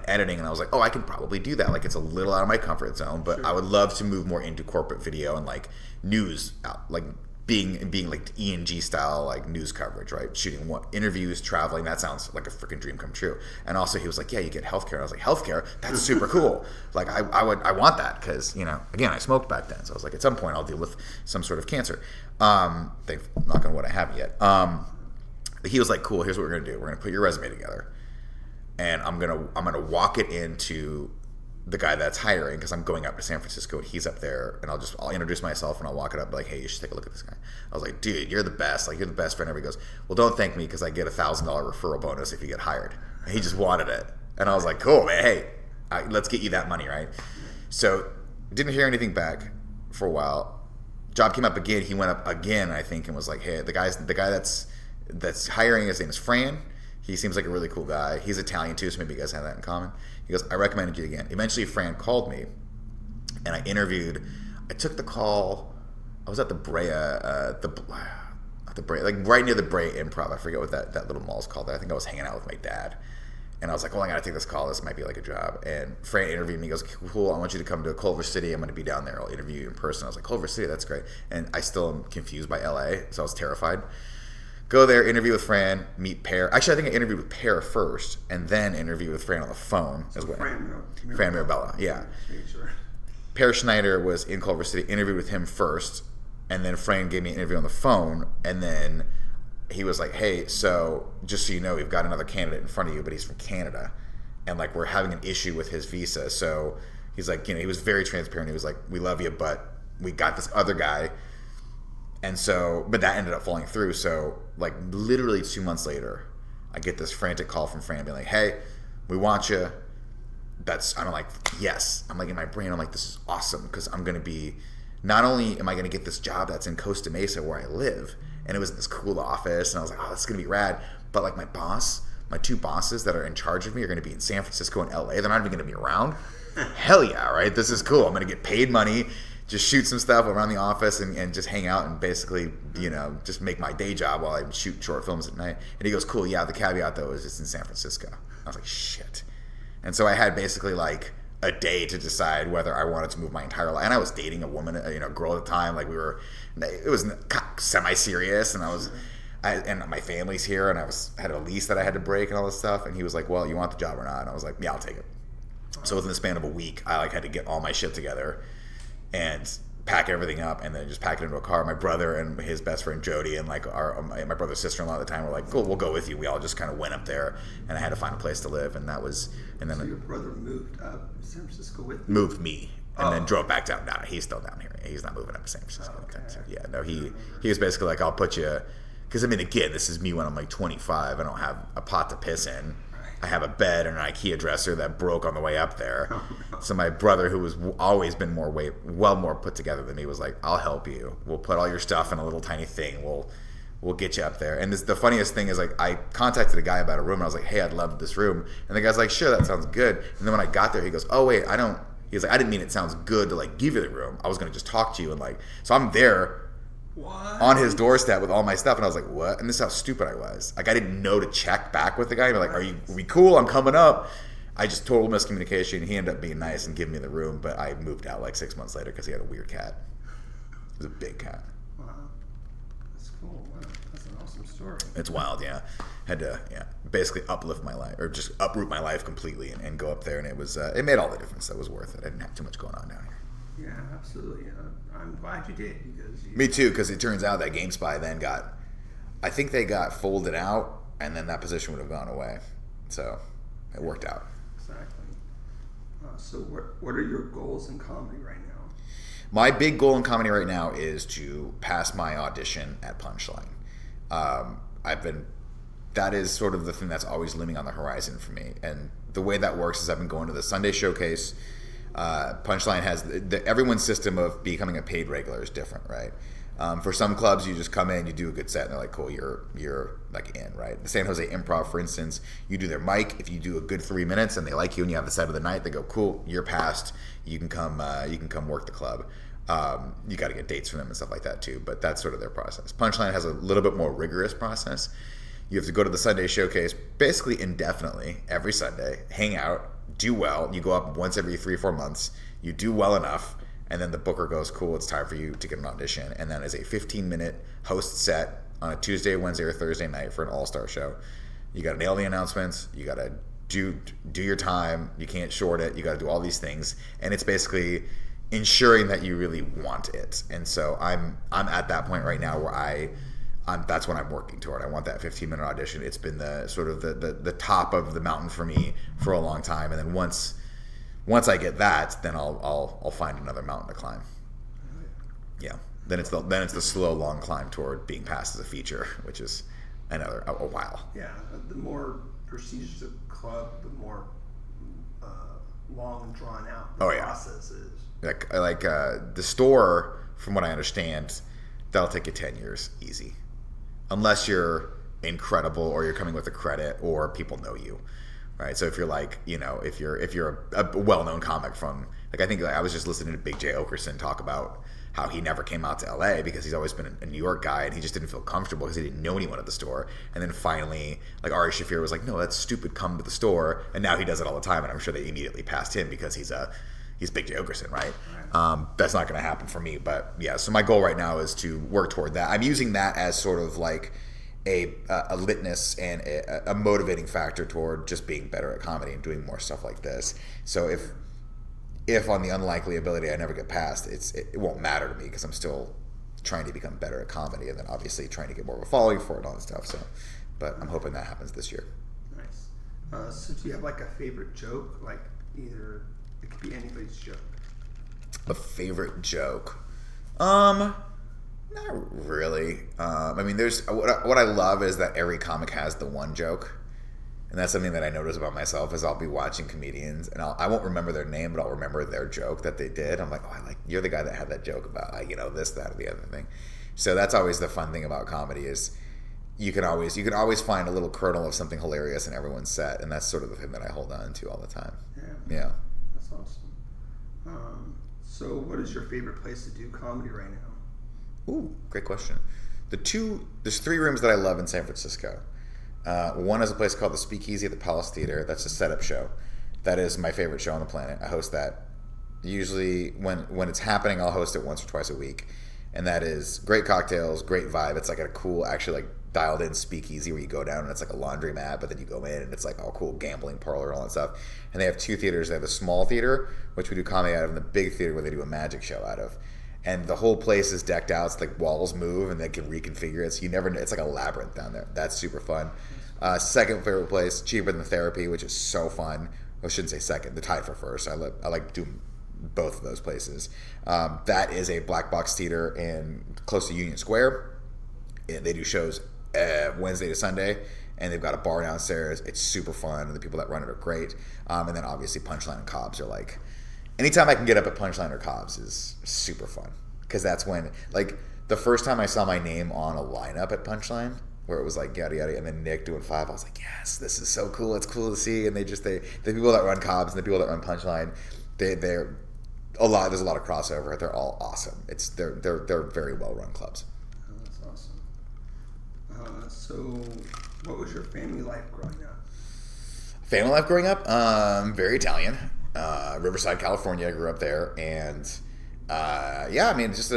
editing. And I was like, oh, I can probably do that. Like, it's a little out of my comfort zone, but sure. I would love to move more into corporate video and like news, like being like E&G style, like news coverage, right? Shooting interviews, traveling. That sounds like a freaking dream come true. And also he was like, yeah, you get healthcare. And I was like, healthcare? That's super cool. Like I want that because, you know, again, I smoked back then. So I was like, at some point I'll deal with some sort of cancer. Knock on wood, I haven't yet. He was like, cool, here's what we're going to do. We're going to put your resume together and I'm going to walk it into the guy that's hiring, because I'm going up to San Francisco and he's up there, and I'll introduce myself and I'll walk it up like, hey, you should take a look at this guy. I was like, dude, you're the best. Like, you're the best friend ever. He goes, well, don't thank me because I get $1,000 referral bonus if you get hired. And he just wanted it. And I was like, cool, man. Hey, let's get you that money, right? So didn't hear anything back for a while. Job came up again. He went up again, I think, and was like, hey, the guy that's hiring, his name is Fran. He seems like a really cool guy. He's Italian too, so maybe you guys have that in common. He goes, I recommended you again. Eventually, Fran called me, and I interviewed. I took the call. I was at the Brea, like right near the Brea Improv. I forget what that little mall's called. I think I was hanging out with my dad. And I was like, I gotta take this call. This might be like a job. And Fran interviewed me. He goes, cool, I want you to come to Culver City. I'm gonna be down there. I'll interview you in person. I was like, Culver City, that's great. And I still am confused by LA, so I was terrified. Go there, interview with Fran, meet Pear. Actually, I think I interviewed with Pear first, and then interviewed with Fran on the phone as well. Fran Mirabella, yeah. Sure. Pear Schneider was in Culver City, interviewed with him first, and then Fran gave me an interview on the phone, and then he was like, hey, so just so you know, we've got another candidate in front of you, but he's from Canada, and like we're having an issue with his visa. So he's like, he was very transparent. He was like, we love you, but we got this other guy. And so, but that ended up falling through. So like literally 2 months later, I get this frantic call from Fran being like, hey, we want you. I'm like, yes. I'm like, in my brain, I'm like, this is awesome, because I'm going to be, not only am I going to get this job that's in Costa Mesa where I live, and it was this cool office, and I was like, oh, this is going to be rad. But like my two bosses that are in charge of me are going to be in San Francisco and LA. They're not even going to be around. Hell yeah, right? This is cool. I'm going to get paid money, just shoot some stuff around the office and just hang out and basically, just make my day job while I shoot short films at night. And he goes, cool, yeah, the caveat though is it's in San Francisco. I was like, shit. And so I had basically like a day to decide whether I wanted to move my entire life. And I was dating a woman, a girl at the time. Like it was semi-serious, and and my family's here, and I had a lease that I had to break and all this stuff. And he was like, well, you want the job or not? And I was like, yeah, I'll take it. So within the span of a week, I had to get all my shit together and pack everything up, and then just pack it into a car. My brother and his best friend Jody and like my brother's sister-in-law at the time were like, cool, we'll go with you. We all just kind of went up there, and I had to find a place to live, and that was. And then so your brother moved up to San Francisco with you? Moved me, and then drove back down. No, he's still down here. He's not moving up to San Francisco. Okay. So, yeah, no, he was basically like, I'll put you, because again, this is me when I'm like 25. I don't have a pot to piss in. I have a bed and an IKEA dresser that broke on the way up there. So my brother, who was always been more put together than me, was like, I'll help you. We'll put all your stuff in a little tiny thing. We'll get you up there. And the funniest thing is, like, I contacted a guy about a room, and I was like, hey, I'd love this room. And the guy's like, sure, that sounds good. And then when I got there, he goes, oh, wait, he's like, I didn't mean it sounds good to like give you the room. I was going to just talk to you. And like, so I'm there. What? On his doorstep with all my stuff, and I was like, what? And this is how stupid I was. Like, I didn't know to check back with the guy. Be like, are we cool? I'm coming up. I just total miscommunication. He ended up being nice and giving me the room, but I moved out like 6 months later because he had a weird cat. It was a big cat. Wow. That's cool. Wow. That's an awesome story. It's wild, yeah. Had to, basically uplift my life, or just uproot my life completely and go up there, and it was, it made all the difference. That was worth it. I didn't have too much going on down here. Yeah, absolutely. I'm glad you did, because me too, because it turns out that GameSpy then I think they got folded out, and then that position would have gone away. So it worked out. Exactly. So what are your goals in comedy right now? My big goal in comedy right now is to pass my audition at Punchline. That is sort of the thing that's always looming on the horizon for me. And the way that works is I've been going to the Sunday showcase. Punchline has everyone's system of becoming a paid regular is different, right? For some clubs, you just come in, you do a good set, and they're like, cool, you're like in, right? The San Jose Improv, for instance, you do their mic. If you do a good 3 minutes and they like you and you have the set of the night, they go, cool, you're passed. You can come work the club. You got to get dates from them and stuff like that too, but that's sort of their process. Punchline has a little bit more rigorous process. You have to go to the Sunday showcase basically indefinitely every Sunday, hang out, do well. You go up once every 3-4 months. You do well enough, and then the booker goes, cool, it's time for you to get an audition. And then is a 15-minute host set on a Tuesday, Wednesday, or Thursday night for an all-star show. You got to nail the announcements. You got to do your time. You can't short it. You got to do all these things, and it's basically ensuring that you really want it. And so I'm at that point right now where that's what I'm working toward. I want that 15-minute audition. It's been the sort of the top of the mountain for me for a long time. And then once I get that, then I'll find another mountain to climb. Yeah. Then it's the slow, long climb toward being passed as a feature, which is a while. Yeah. The more prestigious the club, the more long and drawn out the process is. Like the store, from what I understand, that'll take you 10 years easy. Unless you're incredible, or you're coming with a credit, or people know you, right? So if you're like, if you're a well-known comic from, like, I think I was just listening to Big J Okerson talk about how he never came out to LA because he's always been a New York guy, and he just didn't feel comfortable because he didn't know anyone at the store. And then finally, like, Ari Shaffir was like, no, that's stupid, come to the store. And now he does it all the time, and I'm sure they immediately passed him because he's Big J Okerson, right? That's not going to happen for me. But yeah, so my goal right now is to work toward that. I'm using that as sort of like a litmus and a motivating factor toward just being better at comedy and doing more stuff like this. So if on the unlikely ability I never get past, it won't matter to me because I'm still trying to become better at comedy, and then obviously trying to get more of a following for it and all that stuff. So, but I'm hoping that happens this year. Nice. So do you have like a favorite joke? Like, either it could be anybody's joke. A favorite joke? Not really. I mean, there's what I love is that every comic has the one joke. And that's something that I notice about myself is I'll be watching comedians and I won't remember their name, but I'll remember their joke that they did. I'm like, oh, you're the guy that had that joke about, this, that, or the other thing. So that's always the fun thing about comedy is you can always find a little kernel of something hilarious in everyone's set, and that's sort of the thing that I hold on to all the time. Yeah. That's awesome. So what is your favorite place to do comedy right now? Ooh, great question. There's 3 rooms that I love in San Francisco. One is a place called the Speakeasy at the Palace Theater. That's a setup show. That is my favorite show on the planet. I host that. Usually when it's happening, I'll host it once or twice a week. And that is great cocktails, great vibe. It's like a cool, actually like dialed in speakeasy where you go down and it's like a laundromat, but then you go in and it's like all cool gambling parlor and all that stuff. And they have 2 theaters. They have the small theater, which we do comedy out of, and the big theater where they do a magic show out of. And the whole place is decked out. It's like walls move and they can reconfigure it. So you never know. It's like a labyrinth down there. That's super fun. Second favorite place, Cheaper Than Therapy, which is so fun. I shouldn't say second. They're tied for first. I like doing both of those places. That is a black box theater close to Union Square. They do shows Wednesday to Sunday, and they've got a bar downstairs. It's super fun, and the people that run it are great. And then obviously Punchline and Cobb's are like, anytime I can get up at Punchline or Cobb's is super fun, because that's when, like, the first time I saw my name on a lineup at Punchline, where it was like yada yada, and then Nick doing 5, I was like, yes, this is so cool. It's cool to see. And the people that run Cobb's and the people that run Punchline, they're a lot. There's a lot of crossover. They're all awesome. They're very well run clubs. Oh, that's awesome. So, what was your family life growing up? Family life growing up, very Italian. Riverside, California. I grew up there, and I mean, just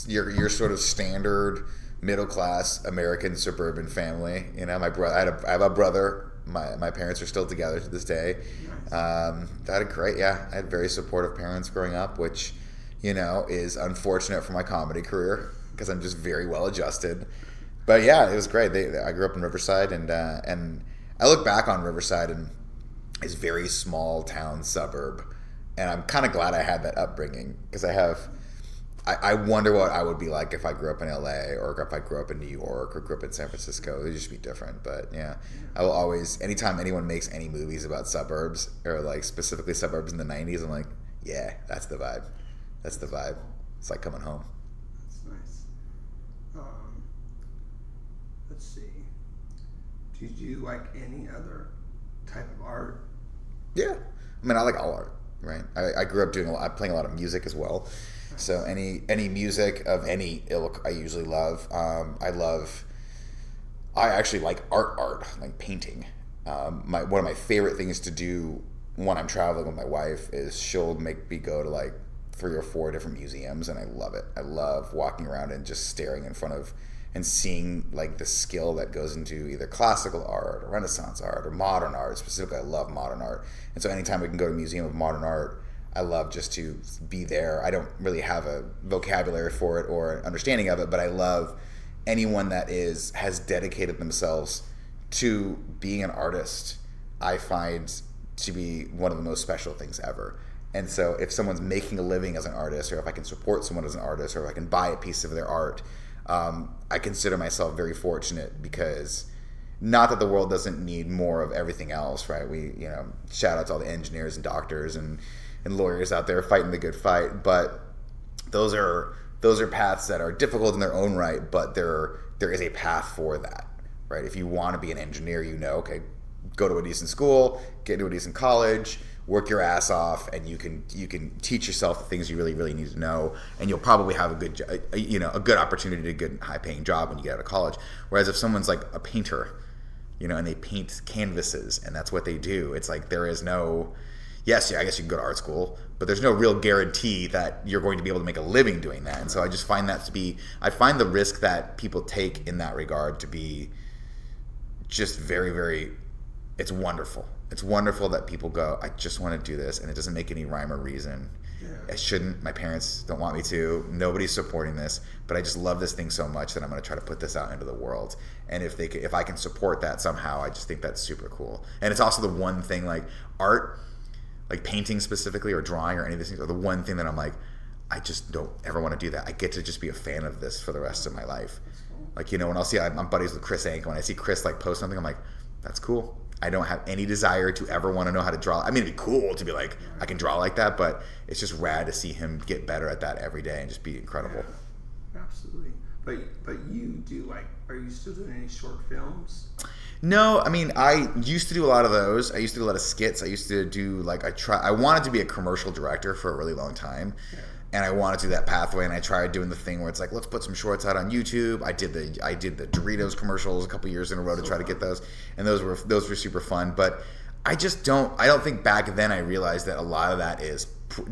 your sort of standard middle class American suburban family. You know, my brother. I have a brother. My parents are still together to this day. Nice. I had very supportive parents growing up, which, is unfortunate for my comedy career because I'm just very well adjusted. But yeah, it was great. I grew up in Riverside, and I look back on Riverside and it's a very small town suburb, and I'm kind of glad I had that upbringing because I wonder what I would be like if I grew up in LA or if I grew up in New York or grew up in San Francisco. It would just be different. But yeah, I will always, anytime anyone makes any movies about suburbs or like specifically suburbs in the 90s, I'm like, yeah, that's the vibe. That's the vibe. It's like coming home. That's nice. Let's see. Did you like any other type of art? Yeah. I mean, I like all art, right? I grew up playing a lot of music as well. So any music of any ilk I usually love. I actually like art, like painting. One of my favorite things to do when I'm traveling with my wife is she'll make me go to like 3 or 4 different museums, and I love it. I love walking around and just staring in front of and seeing like the skill that goes into either classical art or Renaissance art or modern art. Specifically, I love modern art. And so anytime we can go to a museum of modern art, I love just to be there. I don't really have a vocabulary for it or an understanding of it, but I love anyone that has dedicated themselves to being an artist. I find to be one of the most special things ever. And so if someone's making a living as an artist, or if I can support someone as an artist, or if I can buy a piece of their art, I consider myself very fortunate, because not that the world doesn't need more of everything else, right? Shout out to all the engineers and doctors and lawyers out there fighting the good fight, but those are paths that are difficult in their own right, but there is a path for that, right? If you want to be an engineer, okay, go to a decent school, get into a decent college, work your ass off, and you can teach yourself the things you really, really need to know, and you'll probably have a good opportunity to get a high-paying job when you get out of college. Whereas if someone's like a painter, and they paint canvases, and that's what they do, it's like there is no, yes, I guess you can go to art school, but there's no real guarantee that you're going to be able to make a living doing that. And so I just find I find the risk that people take in that regard to be just very, very, it's wonderful. It's wonderful that people go, I just want to do this, and it doesn't make any rhyme or reason. I shouldn't. My parents don't want me to. Nobody's supporting this, but I just love this thing so much that I'm going to try to put this out into the world. And if I can support that somehow, I just think that's super cool. And it's also the one thing, like art, like painting specifically or drawing or any of these things, are the one thing that I'm like, I just don't ever want to do that. I get to just be a fan of this for the rest of my life. Like, when I'll see, I'm buddies with Chris Ank. When I see Chris like post something, I'm like, that's cool. I don't have any desire to ever want to know how to draw. I mean, it'd be cool to be like, I can draw like that, but it's just rad to see him get better at that every day and just be incredible. Yeah, absolutely. But you do are you still doing any short films? No, I mean, I used to do a lot of those. I used to do a lot of skits. I used to do I wanted to be a commercial director for a really long time. Yeah. And I wanted to do that pathway, and I tried doing the thing where it's like, let's put some shorts out on YouTube. I did the Doritos commercials a couple years in a row to try to get those, and those were super fun. But I don't think back then I realized that a lot of that is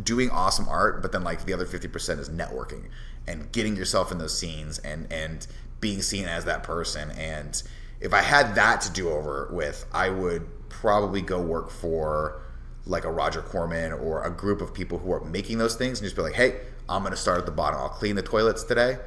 doing awesome art, but then like the other 50% is networking and getting yourself in those scenes and being seen as that person. And if I had that to do over with, I would probably go work for like a Roger Corman or a group of people who are making those things and just be like, hey, I'm going to start at the bottom. I'll clean the toilets today,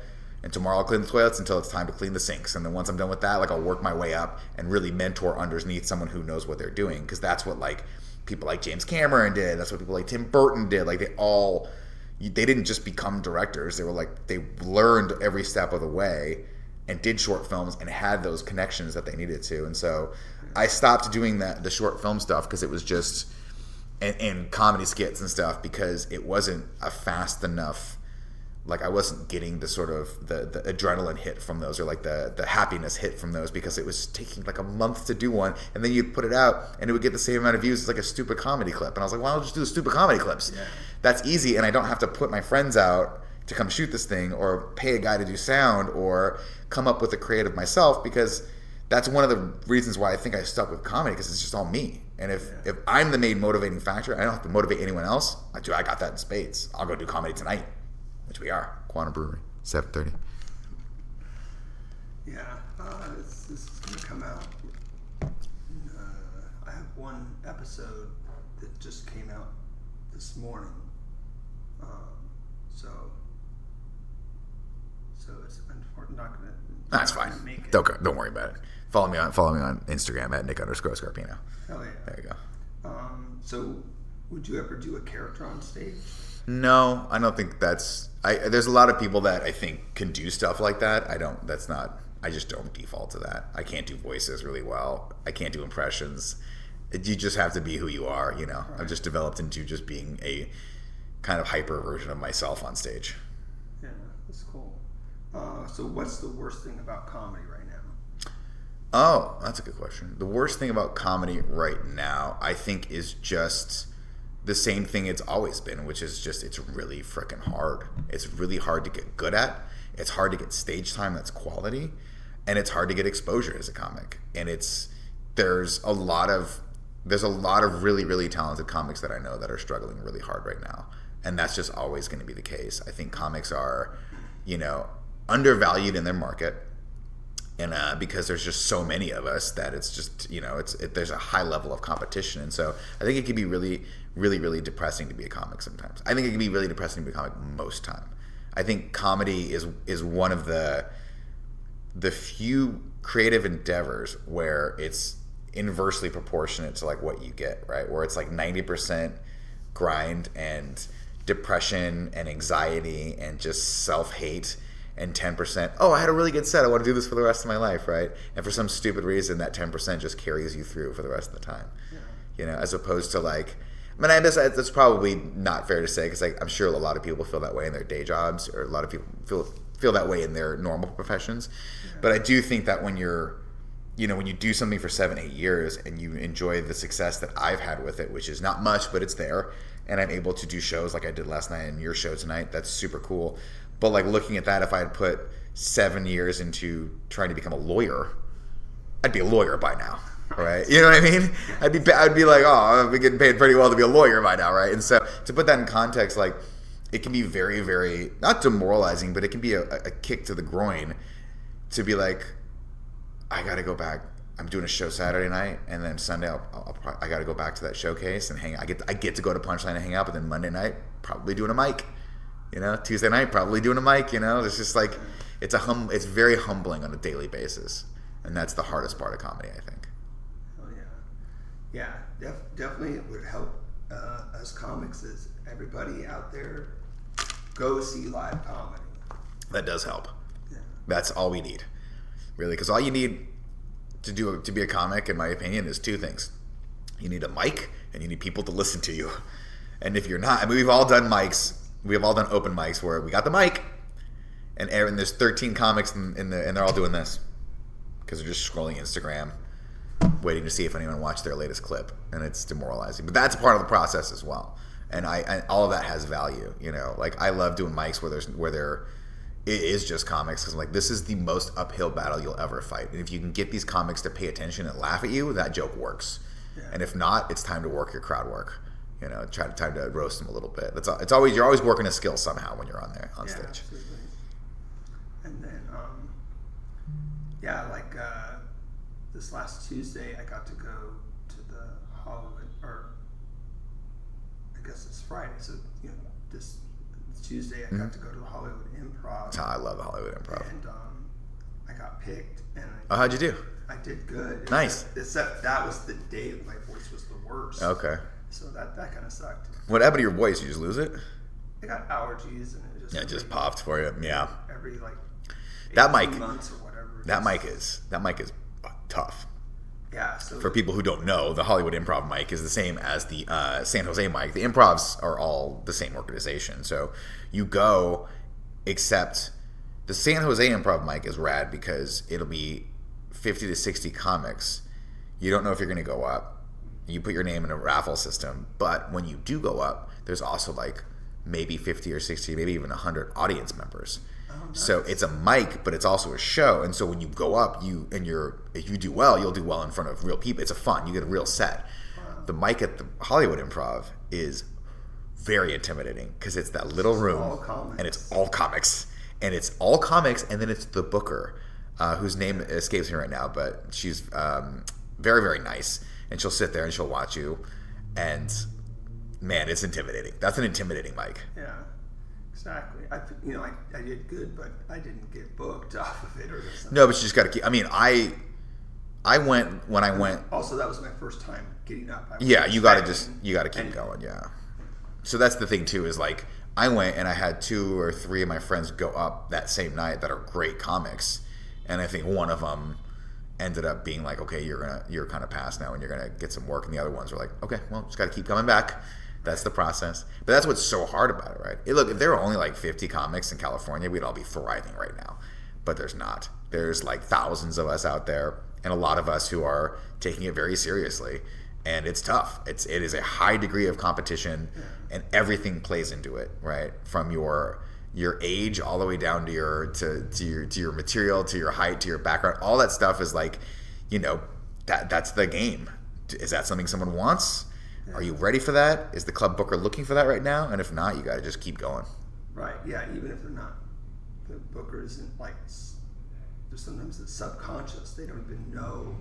and tomorrow I'll clean the toilets until it's time to clean the sinks. And then once I'm done with that, like I'll work my way up and really mentor underneath someone who knows what they're doing, because that's what like people like James Cameron did. That's what people like Tim Burton did. Like they didn't just become directors. They were like, they learned every step of the way and did short films and had those connections that they needed to. And so I stopped doing the short film stuff because it was just, and comedy skits and stuff, because it wasn't a fast enough, like I wasn't getting the sort of the adrenaline hit from those, or like the happiness hit from those, because it was taking like a month to do one, and then you'd put it out and it would get the same amount of views as like a stupid comedy clip. And I was like, well, I'll just do the stupid comedy clips. Yeah. That's easy, and I don't have to put my friends out to come shoot this thing or pay a guy to do sound or come up with a creative myself, because that's one of the reasons why I think I stuck with comedy, because it's just all me. And if I'm the main motivating factor, I don't have to motivate anyone else. I got that in spades. I'll go do comedy tonight, which we are. Quantum Brewery, 7:30. Yeah, this is going to come out. I have one episode that just came out this morning. So it's unfortunately not going to. That's fine. Don't worry about it. Follow me on Instagram at Nick_Scarpino. Hell yeah. There you go. So would you ever do a character on stage? No, I don't think that's. There's a lot of people that I think can do stuff like that. I just don't default to that. I can't do voices really well. I can't do impressions. You just have to be who you are, Right. I've just developed into just being a kind of hyper version of myself on stage. Yeah, that's cool. So what's the worst thing about comedy right now? Oh, that's a good question. The worst thing about comedy right now, I think, is just the same thing it's always been, which is just it's really freaking hard. It's really hard to get good at. It's hard to get stage time that's quality, and it's hard to get exposure as a comic. And there's a lot of really, really talented comics that I know that are struggling really hard right now, and that's just always going to be the case. I think comics are, undervalued in their market. And because there's just so many of us that it's just, there's a high level of competition. And so I think it can be really, really, really depressing to be a comic sometimes. I think it can be really depressing to be a comic most time. I think comedy is one of the few creative endeavors where it's inversely proportionate to like what you get, right? Where it's like 90% grind and depression and anxiety and just self-hate, and 10%, I had a really good set, I want to do this for the rest of my life, right? And for some stupid reason, that 10% just carries you through for the rest of the time. Yeah. As opposed to like, I guess that's probably not fair to say, because I'm sure a lot of people feel that way in their day jobs, or a lot of people feel that way in their normal professions. Yeah. But I do think that when you're when you do something for 7-8 years and you enjoy the success that I've had with it, which is not much, but it's there, and I'm able to do shows like I did last night and your show tonight, that's super cool. But like looking at that, if I had put 7 years into trying to become a lawyer, I'd be a lawyer by now, right? You know what I mean? I'd be like, oh, I'd be getting paid pretty well to be a lawyer by now, right? And so to put that in context, like it can be very, very, not demoralizing, but it can be a kick to the groin to be like, I got to go back. I'm doing a show Saturday night, and then Sunday I got to go back to that showcase and hang out. I get to go to Punchline and hang out, but then Monday night probably doing a mic. Tuesday night probably doing a mic. It's just like it's very humbling on a daily basis, and that's the hardest part of comedy, I think. Oh yeah, definitely it would help us comics is everybody out there go see live comedy. That does help. Yeah. That's all we need. Really, because all you need to be a comic, in my opinion, is two things. You need a mic, and you need people to listen to you. And if you're not, I mean, we've all done mics. We have all done open mics where we got the mic, and there's 13 comics and they're all doing this because they're just scrolling Instagram, waiting to see if anyone watched their latest clip, and it's demoralizing. But that's part of the process as well. And all of that has value. Like I love doing mics where it is just comics, because I'm like, this is the most uphill battle you'll ever fight. And if you can get these comics to pay attention and laugh at you, that joke works. Yeah. And if not, it's time to work your crowd work. Time to roast them a little bit. You're always working a skill somehow when you're on stage. Absolutely. And then, this last Tuesday, I got to go to the Hollywood, or I guess it's Friday, so this Tuesday I got to go to the Hollywood Improv. I love the Hollywood Improv. And I got picked. And how'd you do? I did good. Nice. Except that was the day that my voice was the worst. Okay. So that kind of sucked. What happened to your voice? You just lose it? I got allergies and it just popped for you. Yeah. Every that mic months or whatever. That mic is tough. Yeah. So for people who don't know, the Hollywood Improv mic is the same as the San Jose mic. The Improvs are all the same organization. So you go, except the San Jose Improv mic is rad because it'll be 50 to 60 comics. You don't know if you're going to go up. You put your name in a raffle system, but when you do go up, there's also like maybe 50 or 60, maybe even 100 audience members. Oh, nice. So it's a mic, but it's also a show. And so when you go up, if you do well, you'll do well in front of real people. It's fun. You get a real set. Wow. The mic at the Hollywood Improv is very intimidating because it's that little room, and it's all comics, and then it's the booker, whose name escapes me right now, but she's very, very nice. And she'll sit there and she'll watch you, and man, it's intimidating. That's an intimidating mic. Yeah, exactly. I did good, but I didn't get booked off of it or something. No, but you just got to keep. I mean, I went when I went. Also, that was my first time getting up. Yeah, you got to keep going. Yeah. So that's the thing too. Is like I went and I had 2 or 3 of my friends go up that same night that are great comics, and I think one of them ended up being like, okay, you're kind of past now and you're gonna get some work, and the other ones were like, okay, well, just got to keep coming back. That's the process. But that's what's so hard about it, right? Look, if there were only like 50 comics in California, we'd all be thriving right now. But there's not. There's like thousands of us out there, and a lot of us who are taking it very seriously, and it's tough. It is a high degree of competition, and everything plays into it, right? From your age all the way down to your material, to your height, to your background. All that stuff is like, that's the game. Is that something someone wants? Yeah. Are you ready for that? Is the club booker looking for that right now? And if not, you got to just keep going. Right. Yeah. Even if they're not, the booker isn't like. There's sometimes it's subconscious. They don't even know.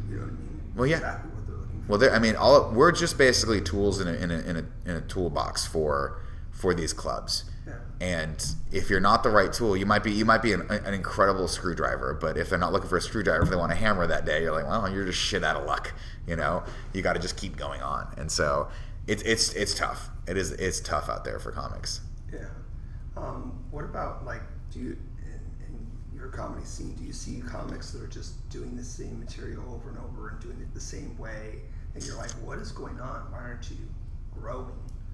You know what I mean? Well, yeah. Exactly what they're looking for. Well, we're just basically tools in a toolbox for these clubs. Yeah. And if you're not the right tool, you might be an incredible screwdriver, but if they're not looking for a screwdriver, if they want a hammer that day, you're like, well, you're just shit out of luck. You got to just keep going on. And so it's tough. It's tough out there for comics. Yeah. What about do you in your comedy scene, do you see comics that are just doing the same material over and over and doing it the same way, and you're like, what is going on? Why aren't you growing?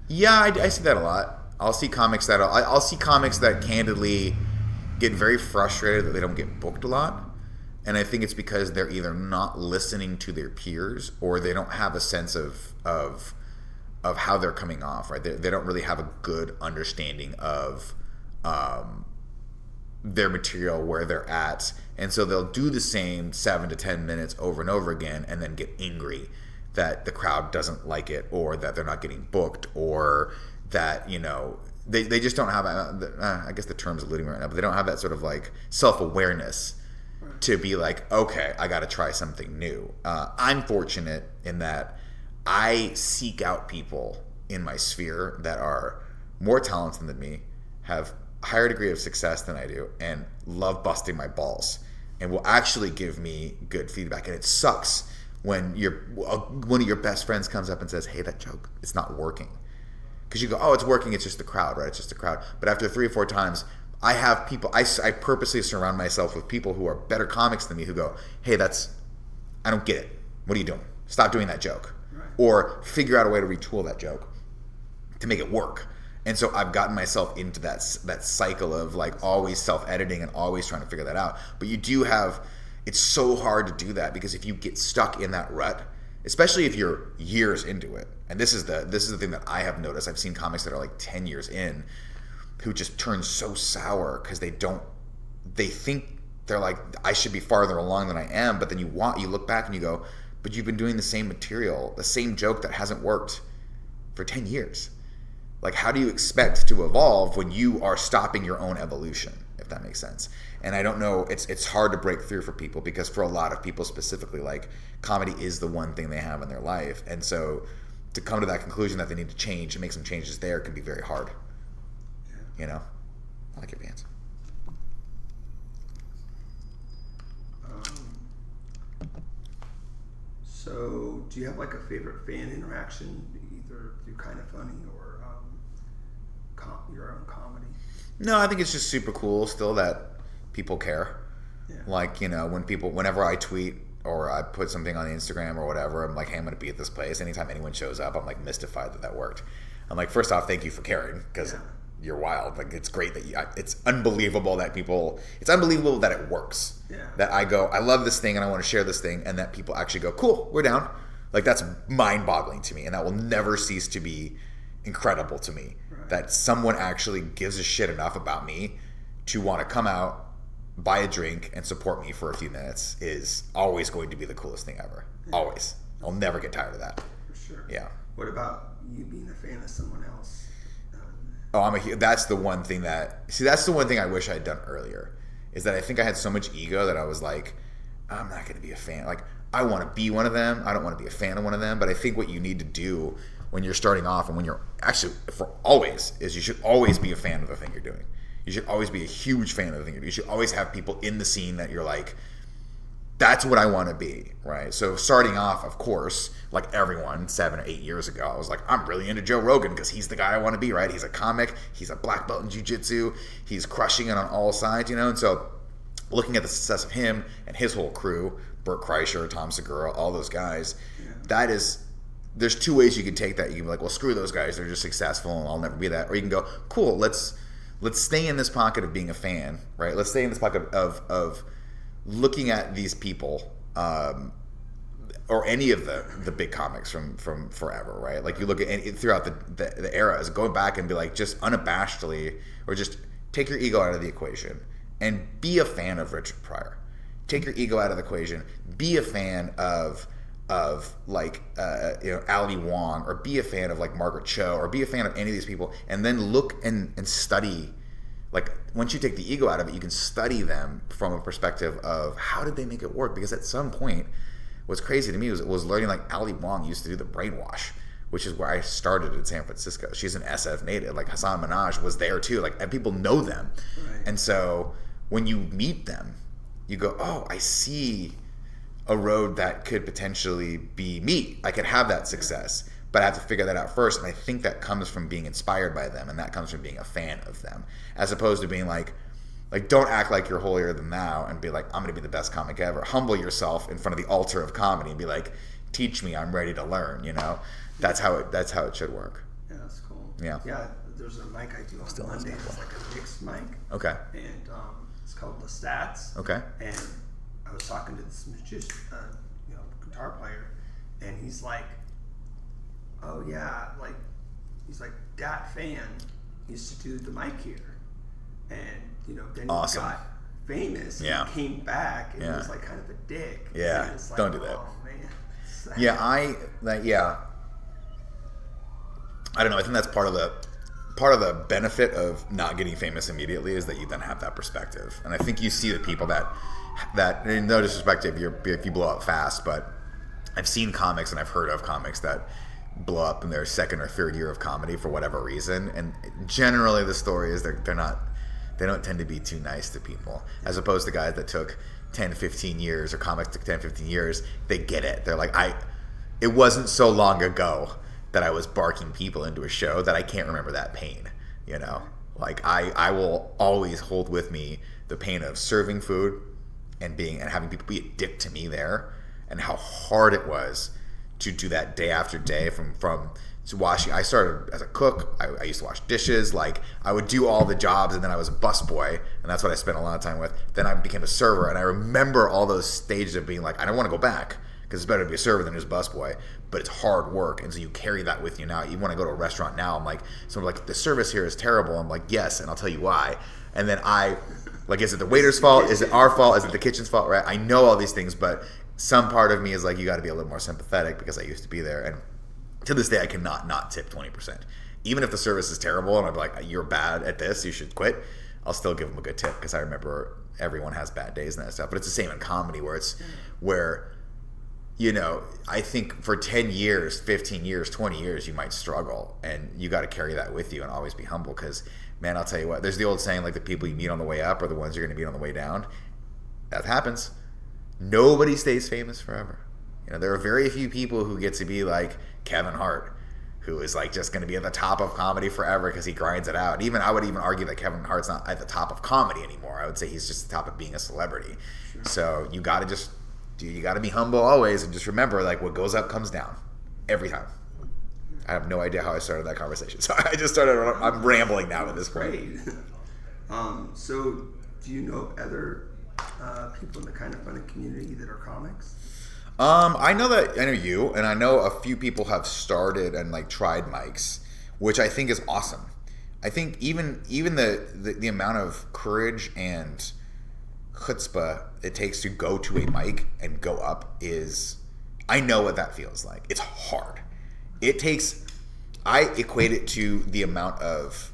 Yeah, I see that a lot. I'll see comics that candidly get very frustrated that they don't get booked a lot, And I think it's because they're either not listening to their peers or they don't have a sense of how they're coming off, right? They don't really have a good understanding of their material, where they're at. And so they'll do the same 7 to 10 minutes over and over again and then get angry that the crowd doesn't like it, or that they're not getting booked, or that, you know, they just don't have, I guess the term's eluding me right now, but they don't have that sort of like self-awareness to be like, okay, I got to try something new. I'm fortunate in that I seek out people in my sphere that are more talented than me, have a higher degree of success than I do, and love busting my balls, and will actually give me good feedback. And it sucks when one of your best friends comes up and says, hey, that joke, it's not working. Because you go, oh, it's working, it's just the crowd, right? It's just the crowd. But after 3 or 4 times, I have people, I purposely surround myself with people who are better comics than me who go, hey, I don't get it. What are you doing? Stop doing that joke. Right. Or figure out a way to retool that joke to make it work. And so I've gotten myself into that cycle of like always self-editing and always trying to figure that out. But you do have, it's so hard to do that, because if you get stuck in that rut, especially if you're years into it, and this is the thing that I have noticed. I've seen comics that are like 10 years in who just turn so sour because they think they're like, I should be farther along than I am. But then you look back and you go, but you've been doing the same material, the same joke that hasn't worked for 10 years. Like, how do you expect to evolve when you are stopping your own evolution, if that makes sense? And I don't know, it's hard to break through for people, because for a lot of people specifically, like, comedy is the one thing they have in their life. And so to come to that conclusion that they need to change and make some changes there can be very hard. Yeah. You know? I like your pants. So do you have like a favorite fan interaction, either through Kind of Funny or your own comedy? No, I think it's just super cool still that people care. Yeah. Like, you know, whenever I tweet or I put something on Instagram or whatever, I'm like, hey, I'm going to be at this place. Anytime anyone shows up, I'm like mystified that worked. I'm like, first off, thank you for caring, because you're wild. Like, it's great that it's unbelievable that it's unbelievable that it works. Yeah. That I go, I love this thing and I want to share this thing, and that people actually go, cool, we're down. Like, that's mind-boggling to me, and that will never cease to be incredible to me. Right. That someone actually gives a shit enough about me to want to come out, buy a drink, and support me for a few minutes is always going to be the coolest thing ever. Yeah. Always. I'll never get tired of that. For sure. Yeah. What about you being a fan of someone else? That's the one thing I wish I had done earlier, is that I think I had so much ego that I was like, I'm not going to be a fan. Like, I want to be one of them. I don't want to be a fan of one of them. But I think what you need to do when you're starting off, and when you're actually is you should always be a fan of the thing you're doing. You should always be a huge fan of the thing you're doing. You should always have people in the scene that you're like, that's what I want to be, right? So starting off, of course, like everyone 7 or 8 years ago, I was like, I'm really into Joe Rogan because he's the guy I want to be, right? He's a comic. He's a black belt in jiu-jitsu. He's crushing it on all sides, you know? And so looking at the success of him and his whole crew, Burt Kreischer, Tom Segura, all those guys, there's two ways you can take that. You can be like, well, screw those guys. They're just successful and I'll never be that. Or you can go, cool, let's stay in this pocket of being a fan, right? Let's stay in this pocket of looking at these people, or any of the big comics from forever, right? Like, you look at throughout the eras, going back and be like, just unabashedly, or just take your ego out of the equation and be a fan of Richard Pryor. Take your ego out of the equation. Be a fan of like Ali Wong, or be a fan of like Margaret Cho, or be a fan of any of these people, and then look and study. Like, once you take the ego out of it, you can study them from a perspective of how did they make it work? Because at some point, what's crazy to me was learning like Ali Wong used to do the brainwash, which is where I started in San Francisco. She's an SF native. Like, Hassan Minhaj was there too. Like, and people know them. Right. And so when you meet them, you go, oh, I see a road that could potentially be me. I could have that success, but I have to figure that out first. And I think that comes from being inspired by them, and that comes from being a fan of them, as opposed to being like don't act like you're holier than thou and be like, I'm going to be the best comic ever. Humble yourself in front of the altar of comedy and be like, teach me, I'm ready to learn. You know, that's how it should work. Yeah, that's cool. Yeah. Yeah, there's a mic I do on Mondays. It's like a mixed mic. Okay. And it's called The Stats. Okay. And I was talking to this magician, guitar player, and he's like, oh yeah, like, he's like, that fan used to do the mic here, and then awesome. he got famous, yeah, and came back, and he was like kind of a dick. Yeah, like, don't do that. Oh man. Yeah, I don't know. I think that's part of the benefit of not getting famous immediately is that you then have that perspective, and I think you see the people that no disrespect if you blow up fast, but I've seen comics and I've heard of comics that blow up in their second or third year of comedy for whatever reason, and generally the story is they don't tend to be too nice to people, as opposed to guys that took 10, 15 years, or comics took 10, 15 years, they get it. They're like, it wasn't so long ago that I was barking people into a show that I can't remember that pain, Like, I will always hold with me the pain of serving food and having people be a dick to me there, and how hard it was to do that day after day from washing. I started as a cook. I used to wash dishes. Like, I would do all the jobs, and then I was a busboy, and that's what I spent a lot of time with. Then I became a server, and I remember all those stages of being like, I don't want to go back because it's better to be a server than just a busboy, but it's hard work, and so you carry that with you now. Even when I go to a restaurant now, I'm like, someone's like, the service here is terrible. I'm like, yes, and I'll tell you why. And then is it the waiter's fault? Is it our fault? Is it the kitchen's fault? Right? I know all these things, but some part of me is like, you got to be a little more sympathetic because I used to be there, and to this day, I cannot not tip 20%. Even if the service is terrible and I'm like, you're bad at this, you should quit, I'll still give them a good tip because I remember everyone has bad days and that stuff. But it's the same in comedy where I think for 10 years, 15 years, 20 years, you might struggle, and you got to carry that with you and always be humble because, man, I'll tell you what, there's the old saying, like, the people you meet on the way up are the ones you're going to meet on the way down. That happens. Nobody stays famous forever. There are very few people who get to be like Kevin Hart, who is like just going to be at the top of comedy forever because he grinds it out. I would even argue that Kevin Hart's not at the top of comedy anymore. I would say he's just the top of being a celebrity. Sure. So you got to be humble always, and just remember, like, what goes up comes down every time. I have no idea how I started that conversation. So I just started. I'm rambling now at this point. Great. So do you know other people in the Kind of Funny community that are comics? I know you, and I know a few people have started and like tried mics, which I think is awesome. I think even the amount of courage and chutzpah it takes to go to a mic and go up I know what that feels like. It's hard. I equate it to the amount of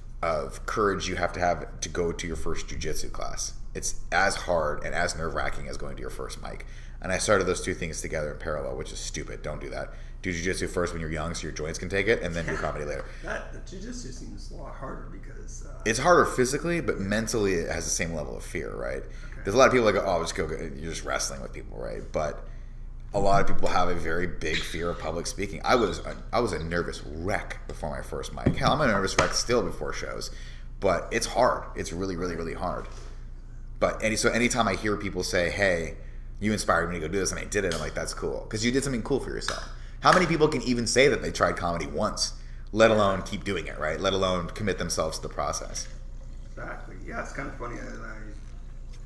courage you have to go to your first jiu-jitsu class. It's as hard and as nerve-wracking as going to your first mic. And I started those two things together in parallel, which is stupid. Don't do that. Do jiu-jitsu first when you're young so your joints can take it, and then do comedy later. The jiu-jitsu seems a lot harder because... it's harder physically, but mentally it has the same level of fear, right? Okay. There's a lot of people that go, just go, you're just wrestling with people, right? But a lot of people have a very big fear of public speaking. I was a nervous wreck before my first mic. Hell, I'm a nervous wreck still before shows. But it's hard. It's really, really, really hard. So anytime I hear people say, hey, you inspired me to go do this, and I did it, I'm like, that's cool. Because you did something cool for yourself. How many people can even say that they tried comedy once, let alone keep doing it, right? Let alone commit themselves to the process. Exactly. Yeah, it's kind of funny.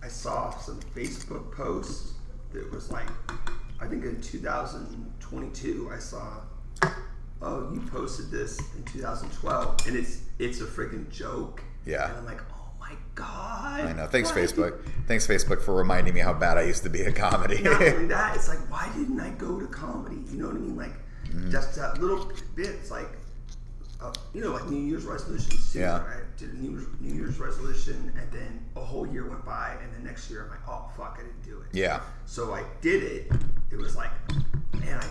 I saw some Facebook posts that was like, I think in 2022, I saw, oh, you posted this in 2012, and it's a freaking joke. Yeah. And I'm like, oh my God. I know. Thanks, Facebook. Thanks, Facebook, for reminding me how bad I used to be at comedy. Not only that, it's like, why didn't I go to comedy? You know what I mean? Like, just that little bits, like, like New Year's resolutions too. Yeah. I did a New Year's resolution, and then a whole year went by, and then next year I'm like, oh fuck, I didn't do it. Yeah. So I did it. It was like, man,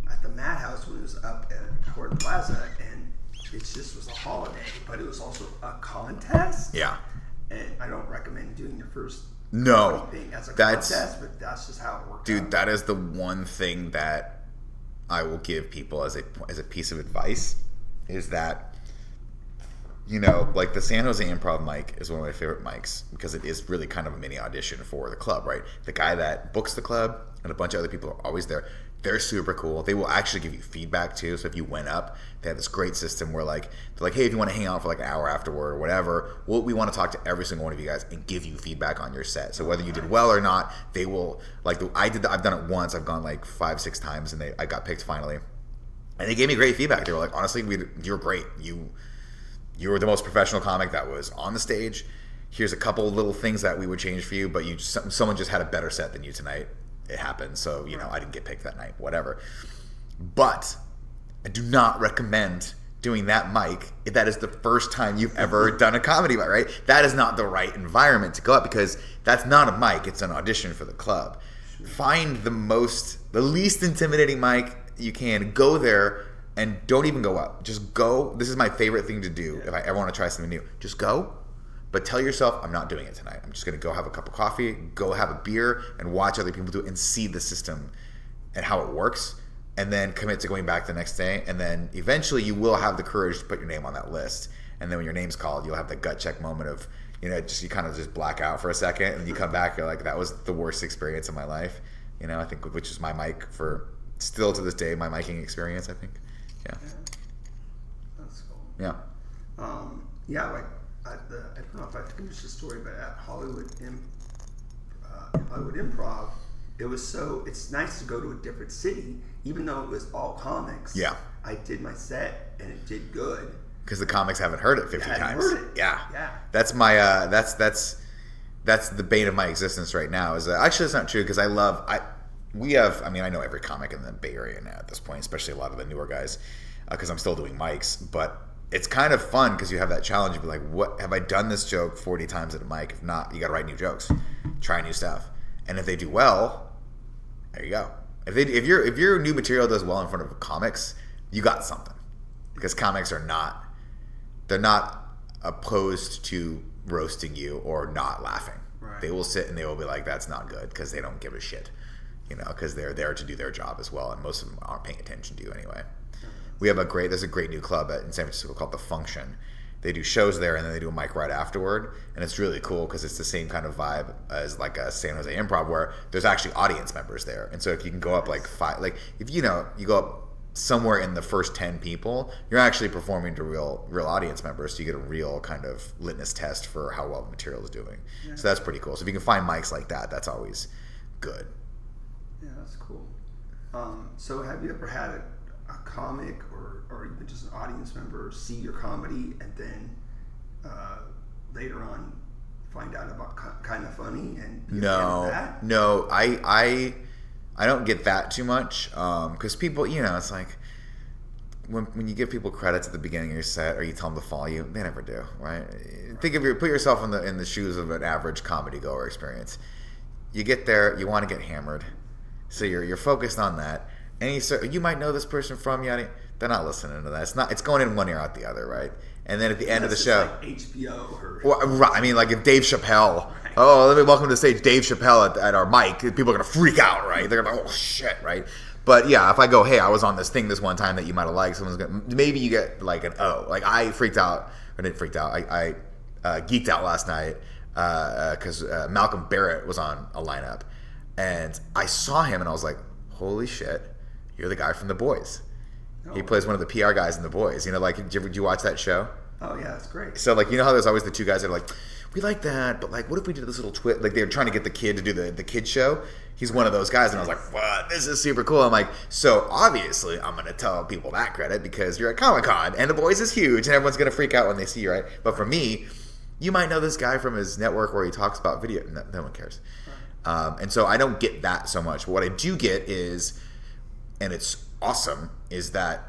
at the Madhouse when it was up at Horton Plaza, and it just was a holiday, but it was also a contest. Yeah. And I don't recommend doing your first thing as a contest, but that's just how it worked. Dude, out. that is the one thing that I will give people as a piece of advice is that, like the San Jose Improv mic is one of my favorite mics because it is really kind of a mini audition for the club, right? The guy that books the club and a bunch of other people are always there. They're super cool. They will actually give you feedback too. So if you went up, they have this great system where like they're like, hey, if you want to hang out for like an hour afterward or whatever, we want to talk to every single one of you guys and give you feedback on your set. So whether you did well or not, they will like I've done it once. I've gone like 5-6 times and I got picked finally, and they gave me great feedback. They were like, honestly, you're great. You were the most professional comic that was on the stage. Here's a couple of little things that we would change for you, but someone just had a better set than you tonight. It happened, so I didn't get picked that night, whatever. But I do not recommend doing that mic if that is the first time you've ever done a comedy mic, right? That is not the right environment to go up because that's not a mic, it's an audition for the club. Sure. Find the least intimidating mic you can, go there and don't even go up. Just go. This is my favorite thing to do if I ever want to try something new. Just go. But tell yourself, I'm not doing it tonight. I'm just going to go have a cup of coffee, go have a beer, and watch other people do it and see the system and how it works, and then commit to going back the next day. And then eventually you will have the courage to put your name on that list. And then when your name's called, you'll have the gut check moment of, you kind of just black out for a second, and you come back, you're like, that was the worst experience of my life. I think, which is my mic for, still to this day, my miking experience, I think. Yeah. That's cool. Yeah. I don't know if I finished the story, but at Hollywood Improv, it's nice to go to a different city, even though it was all comics. Yeah. I did my set and it did good. Because the comics haven't heard it 50 times. Heard it. Yeah. Yeah. That's my, that's the bane of my existence right now. Actually, that's not true because I know every comic in the Bay Area now at this point, especially a lot of the newer guys, because I'm still doing mics, but it's kind of fun because you have that challenge of like, what have I done this joke 40 times at a mic? If not, you got to write new jokes, try new stuff, and if they do well, there you go. If your new material does well in front of comics, you got something, because comics are not opposed to roasting you or not laughing. Right. They will sit and they will be like, that's not good, because they don't give a shit, because they're there to do their job as well, and most of them aren't paying attention to you anyway. There's a great new club in San Francisco called The Function. They do shows there and then they do a mic right afterward, and it's really cool because it's the same kind of vibe as like a San Jose Improv where there's actually audience members there, and so if you can go up like 5, like if you go up somewhere in the first 10 people, you're actually performing to real audience members, so you get a real kind of litmus test for how well the material is doing. Yeah. So that's pretty cool. So if you can find mics like that, that's always good. Yeah, that's cool. So have you ever had a comic or even just an audience member see your comedy and then later on find out about kind of funny and be a fan of that? No, I don't get that too much because people, it's like when you give people credits at the beginning of your set or you tell them to follow you, they never do, right? Put yourself in the shoes of an average comedy goer experience. You get there, you want to get hammered, so you're focused on that. And you might know this person from yada. They're not listening to that. It's going in one ear out the other, right? And then at the end of the show, like HBO like if Dave Chappelle, let me welcome to the stage Dave Chappelle at our mic. People are gonna freak out, right? They're gonna be like, oh shit, right? But yeah, if I go, hey, I was on this thing this one time that you might have liked, someone's gonna, maybe you get like an oh, like I freaked out or didn't freaked out. I geeked out last night because Malcolm Barrett was on a lineup, and I saw him and I was like, holy shit. You're the guy from The Boys. Oh. He plays one of the PR guys in The Boys. Did you watch that show? Oh yeah, that's great. So how there's always the two guys that are like, we like that, but like, what if we did this little twist? Like they were trying to get the kid to do the kid show. He's one of those guys, and I was like, what? This is super cool. I'm like, so obviously I'm gonna tell people that credit because you're at Comic-Con and The Boys is huge, and everyone's gonna freak out when they see you, right? But for me, you might know this guy from his network where he talks about video. No one cares. Right. And so I don't get that so much. But what I do get is, and it's awesome, is that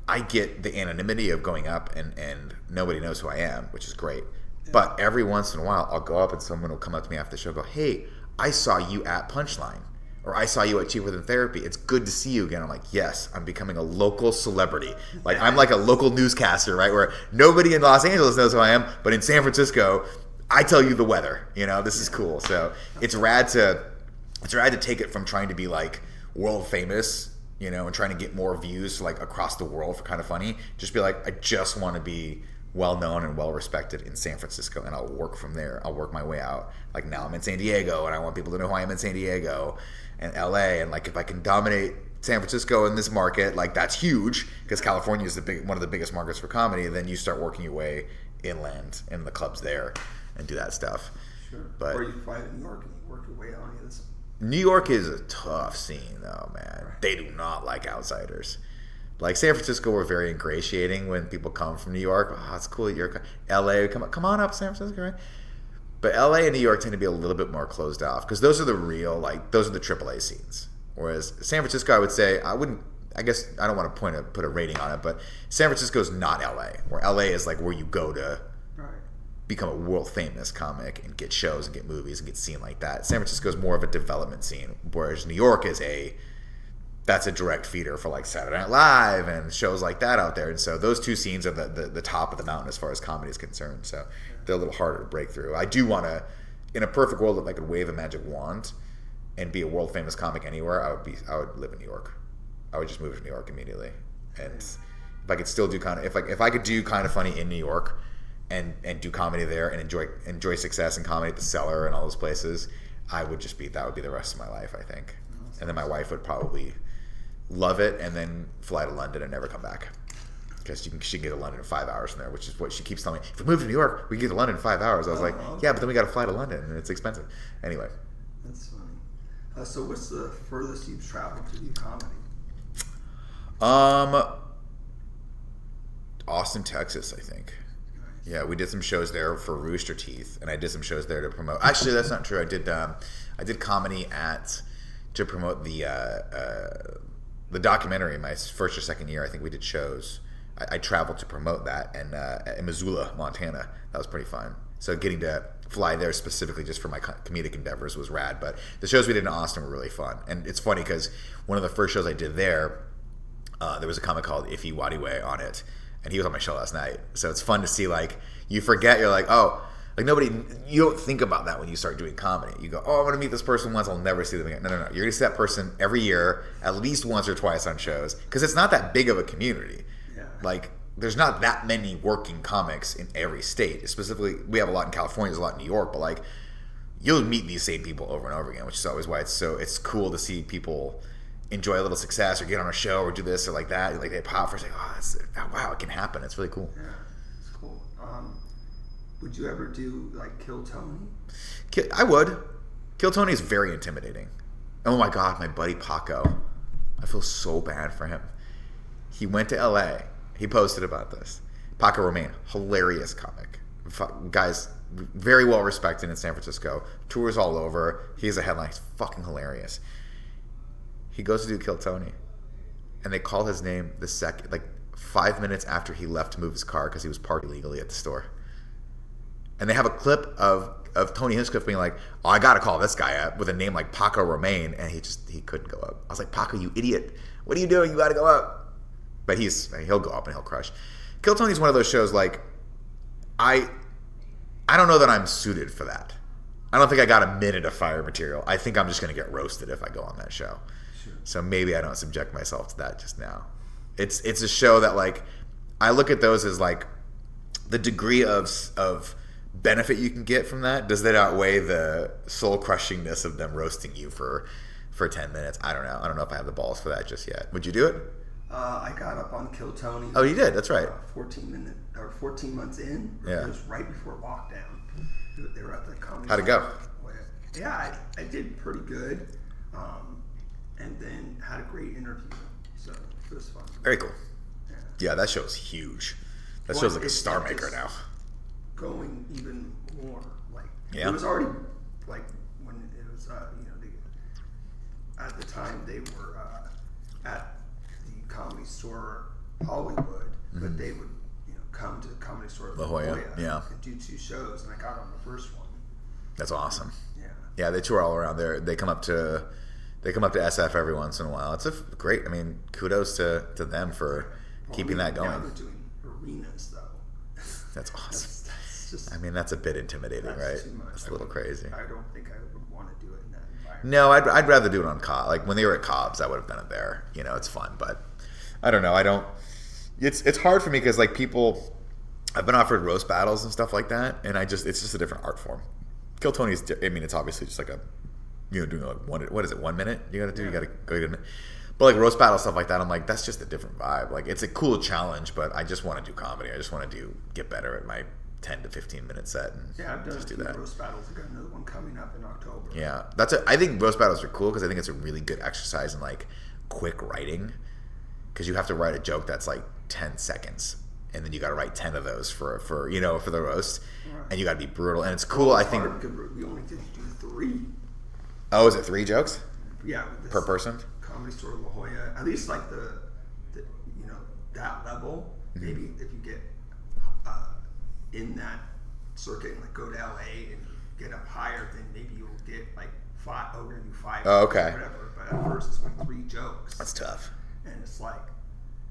I get the anonymity of going up and nobody knows who I am, which is great. Yeah. But every once in a while, I'll go up and someone will come up to me after the show and go, hey, I saw you at Punchline, or I saw you at Cheaper Than Therapy. It's good to see you again. I'm like, yes, I'm becoming a local celebrity. Like I'm like a local newscaster, right? Where nobody in Los Angeles knows who I am, but in San Francisco, I tell you the weather. This is cool. So it's rad to take it from trying to be like world famous, and trying to get more views like across the world for kind of funny. Just be like, I just want to be well known and well respected in San Francisco, and I'll work from there. I'll work my way out. Like now I'm in San Diego, and I want people to know who I am in San Diego and LA, and like if I can dominate San Francisco in this market, like that's huge because California is one of the biggest markets for comedy. And then you start working your way inland in the clubs there and do that stuff. Sure. But or you fly to New York and you work your way on this. New York is a tough scene, though, man. Right. They do not like outsiders. Like San Francisco, we're very ingratiating when people come from New York. Oh, it's cool that you're LA. Come on up, San Francisco, right? But LA and New York tend to be a little bit more closed off because those are the real, those are the AAA scenes. Whereas San Francisco, I would say, I guess I don't want to put a rating on it, but San Francisco is not LA, where LA is like where you go to become a world famous comic and get shows and get movies and get seen like that. San Francisco is more of a development scene, whereas New York is that's a direct feeder for like Saturday Night Live and shows like that out there. And so those two scenes are the top of the mountain as far as comedy is concerned. So they're a little harder to break through. I do want to, in a perfect world, if I could wave a magic wand and be a world famous comic anywhere, I would live in New York. I would just move to New York immediately. And if I could still do if I could do Kind of Funny in New York and do comedy there and enjoy success in comedy at the Cellar and all those places, that would be the rest of my life, I think. And then my wife would probably love it and then fly to London and never come back. Because she can get to London in 5 hours from there, which is what she keeps telling me. If we move to New York, we can get to London in 5 hours. I was like, yeah, but then we got to fly to London and it's expensive. Anyway. That's funny. So what's the furthest you've traveled to do comedy? Austin, Texas, I think. Nice. Yeah, we did some shows there for Rooster Teeth, and I did some shows there to promote. Actually, that's not true. I did comedy to promote the documentary. My first or second year, I think we did shows. I traveled to promote that, and in Missoula, Montana. That was pretty fun. So getting to fly there specifically just for my comedic endeavors was rad. But the shows we did in Austin were really fun. And it's funny because one of the first shows I did there was a comic called Iffy Wadiwe on it. And he was on my show last night. So it's fun to see, you forget, you're like, oh, you don't think about that when you start doing comedy. You go, oh, I'm going to meet this person once, I'll never see them again. No. You're going to see that person every year, at least once or twice on shows. Because it's not that big of a community. Yeah. There's not that many working comics in every state. Specifically, we have a lot in California, there's a lot in New York, but you'll meet these same people over and over again, which is always why it's cool to see people enjoy a little success or get on a show or do this or like that. They pop for a second, wow, it can happen. It's really cool. Yeah, it's cool. Would you ever do Kill Tony? I would. Kill Tony is very intimidating. Oh my God, my buddy Paco. I feel so bad for him. He went to LA. He posted about this. Paco Romain, hilarious comic. Guy's very well respected in San Francisco. Tours all over. He's a headline. He's fucking hilarious. He goes to do Kill Tony. And they call his name 5 minutes after he left to move his car because he was parked illegally at the store. And they have a clip of Tony Hinchcliffe being like, oh, I got to call this guy up with a name like Paco Romain. And he couldn't go up. I was like, Paco, you idiot. What are you doing? You got to go up. But he'll go up and he'll crush. Kill Tony's one of those shows I don't know that I'm suited for that. I don't think I got a minute of fire material. I think I'm just going to get roasted if I go on that show. Sure. So maybe I don't subject myself to that just now. It's a show that I look at those as the degree of benefit you can get from that. Does that outweigh the soul crushingness of them roasting you for 10 minutes? I don't know. I don't know if I have the balls for that just yet. Would you do it? I got up on Kill Tony. Oh, you did? That's right. 14 months in. Yeah. It was right before lockdown. They were at the comedy. How'd it go? Yeah, I did pretty good. And then had a great interview. So it was fun. Very cool. Yeah, that show's huge. That show's like a star maker now. Going even more. Yeah. It was already when it was at the time they were at the Comedy Store Hollywood, but they would come to the Comedy Store La Jolla and do 2 shows, and I got on the first one. That's awesome. Yeah, they tour all around there. They come up to SF every once in a while. It's great. I mean, kudos to them for keeping that going. Now they're doing arenas though. That's awesome. That's just, that's a bit intimidating, right? Too much. That's a little crazy. I don't think I would want to do it in that environment. No, I'd rather do it on Cobb. When they were at Cobb's, I would have done it there. It's fun, but I don't know. It's hard for me because people. I've been offered roast battles and stuff like that, and it's just a different art form. Kill Tony's, I mean, it's obviously just like doing like 1 minute you gotta do, you gotta go to a minute. But like roast battle stuff like that, I'm like, that's just a different vibe. Like, it's a cool challenge, but I just want to do comedy. I just want to get better at my 10 to 15 minute set and I've done just do that. Roast battles. I've got another one coming up in October. Yeah, I think roast battles are cool because I think it's a really good exercise in like quick writing, because you have to write a joke that's like 10 seconds, and then you got to write 10 of those for the roast, and you got to be brutal. And it's cool. I think we only did do 3. Oh, is it 3 jokes? Yeah, per person. Comedy Store La Jolla, at least like the that level. Mm-hmm. Maybe if you get in that circuit and like go to LA and get up higher, then maybe you'll get like 5. Oh, we're gonna do 5. Oh, okay. Or whatever. But at first it's like 3 jokes. That's tough. And it's like,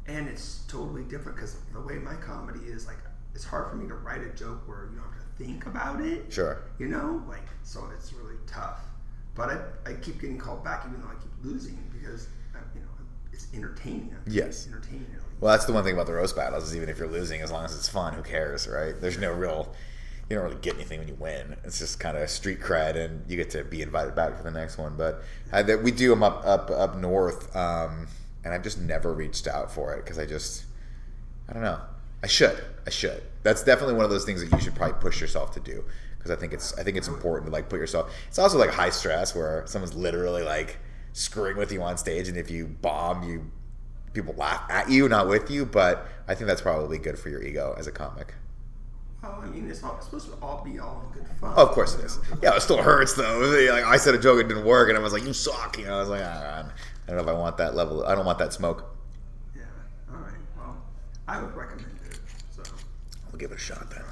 and it's totally different because the way my comedy is, like, it's hard for me to write a joke where you don't have to think about it. Sure. Like, so it's really tough. But I keep getting called back even though I keep losing because, it's entertaining. Yes. Entertaining. Well, that's the one thing about the roast battles is even if you're losing, as long as it's fun, who cares, right? There's no real, you don't really get anything when you win. It's just kind of street cred, and you get to be invited back for the next one. But we do them up north, and I've just never reached out for it because I don't know. I should. That's definitely one of those things that you should probably push yourself to do, because I think it's important to like put yourself. It's also like high stress where someone's literally like screwing with you on stage, and if you bomb, people laugh at you, not with you. But I think that's probably good for your ego as a comic. Well, I mean, it's supposed to all be all in good fun. Oh, of course it is. Yeah, it still hurts though. Like, I said a joke, it didn't work, and I was like, "You suck." I was like, I don't know if I want that level. I don't want that smoke. Yeah. All right. Well, I would recommend it. So I'll give it a shot then.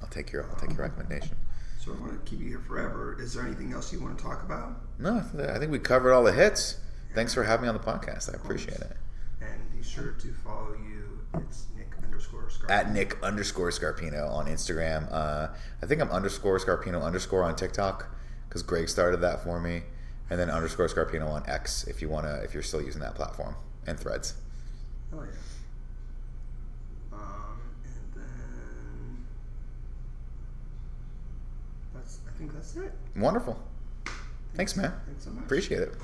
I'll take your recommendation. So I want to keep you here forever. Is there anything else you want to talk about? No, I think we covered all the hits. Thanks for having me on the podcast. I appreciate it. And be sure to follow you. It's Nick_Scarpino. At Nick_Scarpino on Instagram. I think I'm _Scarpino_ on TikTok because Greg started that for me. And then _Scarpino on X if you're still using that platform, and Threads. Oh yeah. And then I think that's it. Wonderful. Thanks, man. Thanks so much. Appreciate it.